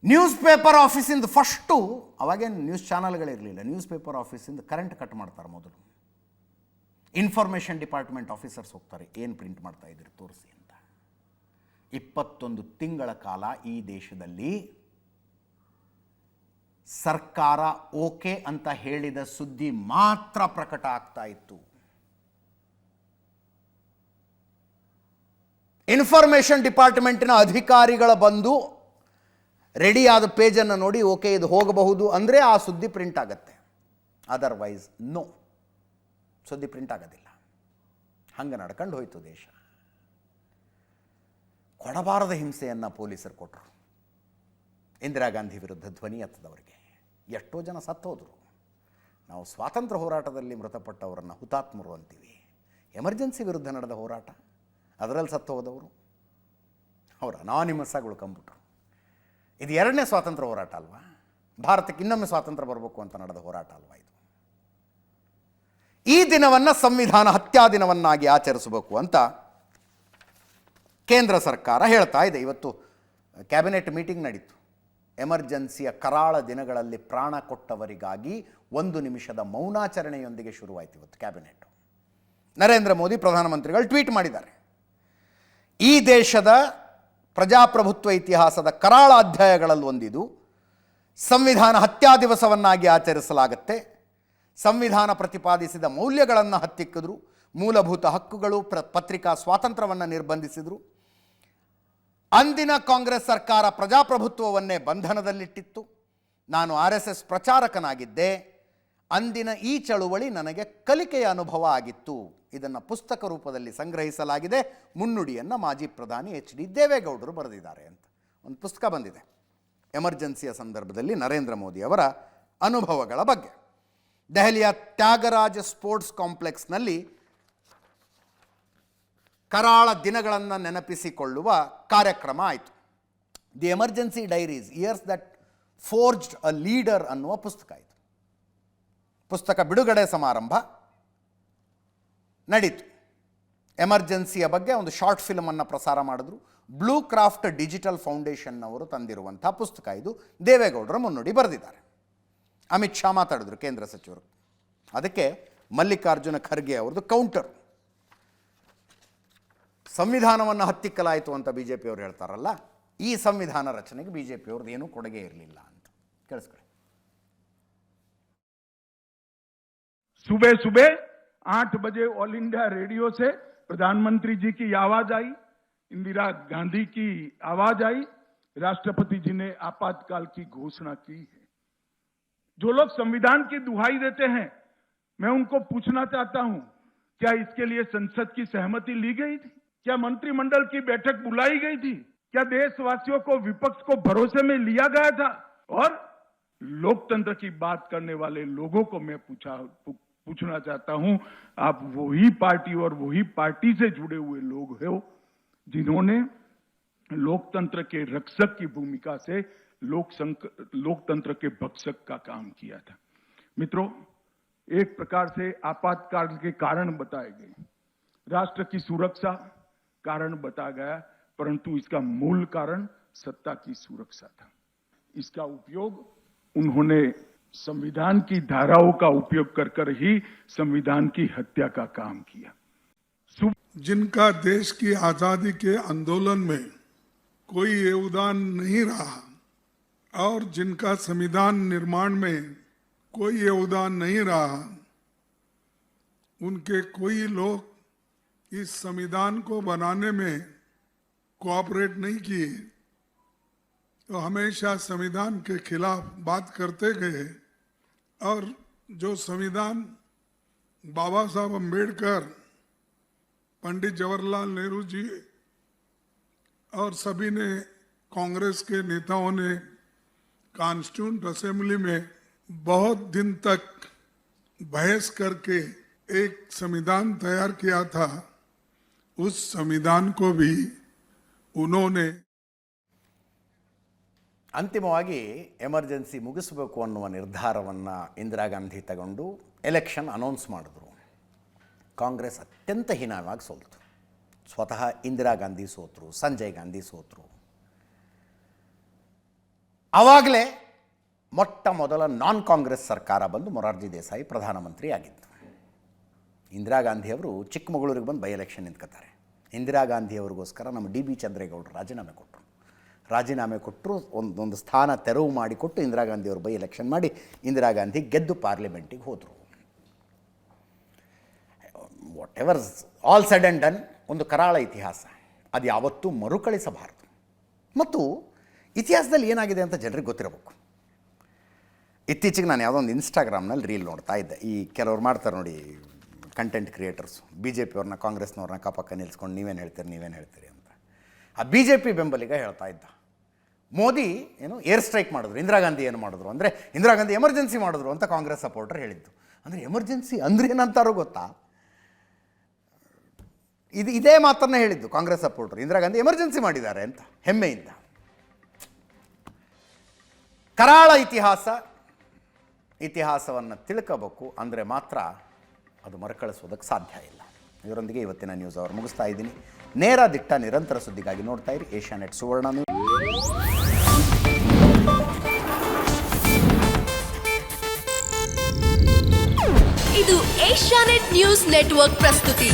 ನ್ಯೂಸ್ ಪೇಪರ್ ಆಫೀಸಿಂದ ಫಸ್ಟು, ಅವಾಗೇನು ನ್ಯೂಸ್ ಚಾನಲ್ಗಳಿರಲಿಲ್ಲ, ನ್ಯೂಸ್ ಪೇಪರ್ ಆಫೀಸಿಂದ ಕರೆಂಟ್ ಕಟ್ ಮಾಡ್ತಾರೆ ಮೊದಲು. ಇನ್ಫಾರ್ಮೇಷನ್ ಡಿಪಾರ್ಟ್ಮೆಂಟ್ ಆಫೀಸರ್ಸ್ ಹೋಗ್ತಾರೆ, ಏನು ಪ್ರಿಂಟ್ ಮಾಡ್ತಾ ಇದ್ದೀರಿ ತೋರಿಸಿ ಅಂತ. 21 ತಿಂಗಳ ಕಾಲ ಈ ದೇಶದಲ್ಲಿ ಸರ್ಕಾರ ಓಕೆ ಅಂತ ಹೇಳಿದ ಸುದ್ದಿ ಮಾತ್ರ ಪ್ರಕಟ ಆಗ್ತಾ ಇತ್ತು. ಇನ್ಫಾರ್ಮೇಷನ್ ಡಿಪಾರ್ಟ್ಮೆಂಟಿನ ಅಧಿಕಾರಿಗಳ ಬಂದು ರೆಡಿಯಾದ ಪೇಜನ್ನು ನೋಡಿ ಓಕೆ ಇದು ಹೋಗಬಹುದು ಅಂದರೆ ಆ ಸುದ್ದಿ ಪ್ರಿಂಟ್ ಆಗುತ್ತೆ, ಅದರ್ವೈಸ್ ನೋ, ಸುದ್ದಿ ಪ್ರಿಂಟ್ ಆಗೋದಿಲ್ಲ. ಹಂಗೆ ನಡ್ಕೊಂಡು ಹೋಯಿತು ದೇಶ. ಕೊಡಬಾರದ ಹಿಂಸೆಯನ್ನು ಪೊಲೀಸರು ಕೊಟ್ಟರು ಇಂದಿರಾ ಗಾಂಧಿ ವಿರುದ್ಧ ಧ್ವನಿ ಎತ್ತದವರಿಗೆ. ಎಷ್ಟೋ ಜನ ಸತ್ತೋದ್ರು. ನಾವು ಸ್ವಾತಂತ್ರ್ಯ ಹೋರಾಟದಲ್ಲಿ ಮೃತಪಟ್ಟವರನ್ನು ಹುತಾತ್ಮರು ಅಂತೀವಿ. ಎಮರ್ಜೆನ್ಸಿ ವಿರುದ್ಧ ನಡೆದ ಹೋರಾಟ, ಅದರಲ್ಲಿ ಸತ್ತು ಹೋದವರು ಅವರು ಅನಾನಿಮಸ್ ಆಗಿ ಉಳ್ಕೊಂಬಿಟ್ರು. ಇದು 2ನೇ ಸ್ವಾತಂತ್ರ್ಯ ಹೋರಾಟ ಅಲ್ವಾ? ಭಾರತಕ್ಕೆ ಇನ್ನೊಮ್ಮೆ ಸ್ವಾತಂತ್ರ್ಯ ಬರಬೇಕು ಅಂತ ನಡೆದ ಹೋರಾಟ ಅಲ್ವಾ ಇದು? ಈ ದಿನವನ್ನು ಸಂವಿಧಾನ ಹತ್ಯಾ ದಿನವನ್ನಾಗಿ ಆಚರಿಸಬೇಕು ಅಂತ ಕೇಂದ್ರ ಸರ್ಕಾರ ಹೇಳ್ತಾ ಇದೆ. ಇವತ್ತು ಕ್ಯಾಬಿನೆಟ್ ಮೀಟಿಂಗ್ ನಡೀತು. ಎಮರ್ಜೆನ್ಸಿಯ ಕರಾಳ ದಿನಗಳಲ್ಲಿ ಪ್ರಾಣ ಕೊಟ್ಟವರಿಗಾಗಿ 1 ನಿಮಿಷದ ಮೌನಾಚರಣೆಯೊಂದಿಗೆ ಶುರುವಾಯಿತು ಇವತ್ತು ಕ್ಯಾಬಿನೆಟ್. ನರೇಂದ್ರ ಮೋದಿ ಪ್ರಧಾನಮಂತ್ರಿಗಳು ಟ್ವೀಟ್ ಮಾಡಿದ್ದಾರೆ, ಈ ದೇಶದ ಪ್ರಜಾಪ್ರಭುತ್ವ ಇತಿಹಾಸದ ಕರಾಳ ಅಧ್ಯಾಯಗಳಲ್ಲಿ ಒಂದಿದು. ಸಂವಿಧಾನ ಹತ್ಯಾ ದಿವಸವನ್ನಾಗಿ ಆಚರಿಸಲಾಗುತ್ತೆ. ಸಂವಿಧಾನ ಪ್ರತಿಪಾದಿಸಿದ ಮೌಲ್ಯಗಳನ್ನು ಹತ್ತಿಕ್ಕಿದ್ರು, ಮೂಲಭೂತ ಹಕ್ಕುಗಳು, ಪತ್ರಿಕಾ ಸ್ವಾತಂತ್ರ್ಯವನ್ನು ನಿರ್ಬಂಧಿಸಿದರು. ಅಂದಿನ ಕಾಂಗ್ರೆಸ್ ಸರ್ಕಾರ ಪ್ರಜಾಪ್ರಭುತ್ವವನ್ನೇ ಬಂಧನದಲ್ಲಿಟ್ಟಿತ್ತು. ನಾನು RSS ಪ್ರಚಾರಕನಾಗಿದ್ದೆ. ಅಂದಿನ ಈ ಚಳುವಳಿ ನನಗೆ ಕಲಿಕೆಯ ಅನುಭವ ಆಗಿತ್ತು. ಇದನ್ನು ಪುಸ್ತಕ ರೂಪದಲ್ಲಿ ಸಂಗ್ರಹಿಸಲಾಗಿದೆ. ಮುನ್ನುಡಿಯನ್ನು ಮಾಜಿ ಪ್ರಧಾನಿ HD ದೇವೇಗೌಡರು ಬರೆದಿದ್ದಾರೆ ಅಂತ ಒಂದು ಪುಸ್ತಕ ಬಂದಿದೆ. ಎಮರ್ಜೆನ್ಸಿಯ ಸಂದರ್ಭದಲ್ಲಿ ನರೇಂದ್ರ ಮೋದಿ ಅವರ ಅನುಭವಗಳ ಬಗ್ಗೆ. ದೆಹಲಿಯ ತ್ಯಾಗರಾಜ ಸ್ಪೋರ್ಟ್ಸ್ ಕಾಂಪ್ಲೆಕ್ಸ್ನಲ್ಲಿ ಕರಾಳ ದಿನಗಳನ್ನು ನೆನಪಿಸಿಕೊಳ್ಳುವ ಕಾರ್ಯಕ್ರಮ ಆಯಿತು. The emergency diaries, years that forged a leader ಅನ್ನುವ ಪುಸ್ತಕ ಇದು. ಪುಸ್ತಕ ಬಿಡುಗಡೆ ಸಮಾರಂಭ ನಡೀತು. ಎಮರ್ಜೆನ್ಸಿಯ ಬಗ್ಗೆ ಒಂದು ಶಾರ್ಟ್ ಫಿಲ್ಮನ್ನು ಪ್ರಸಾರ ಮಾಡಿದ್ರು. ಬ್ಲೂ ಕ್ರಾಫ್ಟ್ ಡಿಜಿಟಲ್ ಫೌಂಡೇಶನ್ನವರು ತಂದಿರುವಂಥ ಪುಸ್ತಕ ಇದು. ದೇವೇಗೌಡರ ಮುನ್ನುಡಿ ಬರೆದಿದ್ದಾರೆ. ಅಮಿತ್ ಶಾ ಮಾತಾಡಿದ್ರು, ಕೇಂದ್ರ ಸಚಿವರು. ಅದಕ್ಕೆ ಮಲ್ಲಿಕಾರ್ಜುನ ಖರ್ಗೆ ಅವ್ರದ್ದು ಕೌಂಟರ್. ಸಂವಿಧಾನವನ್ನು ಹತ್ತಿಕ್ಕಲಾಯಿತು ಅಂತ BJP ಅವರು ಹೇಳ್ತಾರಲ್ಲ, ಈ ಸಂವಿಧಾನ ರಚನೆಗೆ BJP ಅವ್ರದ್ದು ಏನೂ ಕೊಡುಗೆ ಇರಲಿಲ್ಲ ಅಂತ. ಕೇಳಿಸ್ಕೊಳ್ಳಿ. सुबह सुबह 8 बजे ऑल इंडिया रेडियो से प्रधानमंत्री जी की आवाज आई, इंदिरा गांधी की आवाज आई, राष्ट्रपति जी ने आपातकाल की घोषणा की है. जो लोग संविधान की दुहाई देते हैं, मैं उनको पूछना चाहता हूं, क्या इसके लिए संसद की सहमति ली गई थी? क्या मंत्रिमंडल की बैठक बुलाई गई थी? क्या देशवासियों को, विपक्ष को भरोसे में लिया गया था? और लोकतंत्र की बात करने वाले लोगों को मैं पूछना चाहता हूं, आप वही पार्टी और वही पार्टी से जुड़े हुए लोग हो जिन्होंने लोकतंत्र के रक्षक की भूमिका से लोकतंत्र के भक्षक का काम किया था. मित्रों, एक प्रकार से आपातकाल के कारण बताए गए, राष्ट्र की सुरक्षा कारण बताया गया, परंतु इसका मूल कारण सत्ता की सुरक्षा था. इसका उपयोग उन्होंने संविधान की धाराओं का उपयोग कर कर ही संविधान की हत्या का काम किया। जिनका देश की आजादी के आंदोलन में कोई योगदान नहीं रहा और जिनका संविधान निर्माण में कोई योगदान नहीं रहा, उनके कोई लोग इस संविधान को बनाने में कोऑपरेट नहीं किए, तो हमेशा संविधान के खिलाफ बात करते गए। और जो संविधान बाबा साहब अम्बेडकर, पंडित जवाहरलाल नेहरू जी और सभी ने, कांग्रेस के नेताओं ने कॉन्स्टिट्यूंट असेंबली में बहुत दिन तक बहस करके एक संविधान तैयार किया था, उस संविधान को भी उन्होंने ಅಂತಿಮವಾಗಿ ಎಮರ್ಜೆನ್ಸಿ ಮುಗಿಸಬೇಕು ಅನ್ನುವ ನಿರ್ಧಾರವನ್ನು ಇಂದಿರಾ ಗಾಂಧಿ ತಗೊಂಡು ಎಲೆಕ್ಷನ್ ಅನೌನ್ಸ್ ಮಾಡಿದ್ರು. ಕಾಂಗ್ರೆಸ್ ಅತ್ಯಂತ ಹೀನಾಯವಾಗಿ ಸೋಲ್ತು. ಸ್ವತಃ ಇಂದಿರಾ ಗಾಂಧಿ ಸೋತರು, ಸಂಜಯ್ ಗಾಂಧಿ ಸೋತರು. ಆವಾಗಲೇ ಮೊಟ್ಟ ಮೊದಲ ನಾನ್ ಕಾಂಗ್ರೆಸ್ ಸರ್ಕಾರ ಬಂದು ಮೊರಾರ್ಜಿ ದೇಸಾಯಿ ಪ್ರಧಾನಮಂತ್ರಿ ಆಗಿತ್ತು. ಇಂದಿರಾ ಗಾಂಧಿಯವರು ಚಿಕ್ಕಮಗಳೂರಿಗೆ ಬಂದು ಬೈ ಎಲೆಕ್ಷನ್ ನಿಂತ್ಕೋತಾರೆ. ಇಂದಿರಾ ಗಾಂಧಿಯವರಿಗೋಸ್ಕರ ನಮ್ಮ ಡಿ ಬಿ ಚಂದ್ರೇಗೌಡರು ರಾಜೀನಾಮೆ ಕೊಟ್ಟರು. ಒಂದು ಸ್ಥಾನ ತೆರವು ಮಾಡಿಕೊಟ್ಟು ಇಂದಿರಾ ಗಾಂಧಿಯವರು ಬೈ ಎಲೆಕ್ಷನ್ ಮಾಡಿ ಇಂದಿರಾ ಗಾಂಧಿ ಗೆದ್ದು ಪಾರ್ಲಿಮೆಂಟಿಗೆ ಹೋದರು. What ever all said and done, ಒಂದು ಕರಾಳ ಇತಿಹಾಸ, ಅದು ಯಾವತ್ತೂ ಮರುಕಳಿಸಬಾರದು. ಮತ್ತು ಇತಿಹಾಸದಲ್ಲಿ ಏನಾಗಿದೆ ಅಂತ ಜನರಿಗೆ ಗೊತ್ತಿರಬೇಕು. ಇತ್ತೀಚೆಗೆ ನಾನು ಯಾವುದೋ ಒಂದು ಇನ್ಸ್ಟಾಗ್ರಾಮ್ನಲ್ಲಿ ರೀಲ್ ನೋಡ್ತಾ ಇದ್ದೆ. ಈ ಕೆಲವ್ರು ಮಾಡ್ತಾರೆ ನೋಡಿ, ಕಂಟೆಂಟ್ ಕ್ರಿಯೇಟರ್ಸು, ಬಿ ಜೆ ಪಿಯವ್ರನ್ನ ಕಾಂಗ್ರೆಸ್ನವ್ರನ್ನ ಕಪಕ್ಕ ನಿಲ್ಸ್ಕೊಂಡು ನೀವೇನು ಹೇಳ್ತೀರಿ ಅಂತ. ಆ ಬಿ ಜೆ ಪಿ ಬೆಂಬಲಿಗ ಹೇಳ್ತಾ ಇದ್ದ, ಮೋದಿ ಏನು ಏರ್ ಸ್ಟ್ರೈಕ್ ಮಾಡಿದ್ರು, ಇಂದಿರಾ ಗಾಂಧಿ ಏನು ಮಾಡಿದ್ರು ಅಂದರೆ ಇಂದಿರಾ ಗಾಂಧಿ ಎಮರ್ಜೆನ್ಸಿ ಮಾಡಿದ್ರು ಅಂತ ಕಾಂಗ್ರೆಸ್ ಸಪೋರ್ಟರ್ ಹೇಳಿದ್ದು. ಅಂದರೆ ಎಮರ್ಜೆನ್ಸಿ ಅಂದರೆ ಏನಂತಾರೋ ಗೊತ್ತಾ? ಇದೇ ಮಾತನ್ನು ಹೇಳಿದ್ದು ಕಾಂಗ್ರೆಸ್ ಸಪೋರ್ಟರ್, ಇಂದಿರಾ ಗಾಂಧಿ ಎಮರ್ಜೆನ್ಸಿ ಮಾಡಿದ್ದಾರೆ ಅಂತ ಹೆಮ್ಮೆಯಿಂದ. ಕರಾಳ ಇತಿಹಾಸವನ್ನು ತಿಳ್ಕೋಬೇಕು ಅಂದರೆ ಮಾತ್ರ ಅದು ಮರುಕಳಿಸೋದಕ್ಕೆ ಸಾಧ್ಯ ಇಲ್ಲ. ಇದರೊಂದಿಗೆ ಇವತ್ತಿನ ನ್ಯೂಸ್ ಅವರ್ ಮುಗಿಸ್ತಾ ಇದ್ದೀನಿ. ನೇರ ದಿಟ್ಟ ನಿರಂತರ ಸುದ್ದಿಗಾಗಿ ನೋಡ್ತಾ ಇರಿ ಏಷ್ಯಾನೆಟ್ ಸುವರ್ಣ ನ್ಯೂಸ್. ಇದು ಏಷ್ಯಾನೆಟ್ ನ್ಯೂಸ್ ನೆಟ್ವರ್ಕ್ ಪ್ರಸ್ತುತಿ.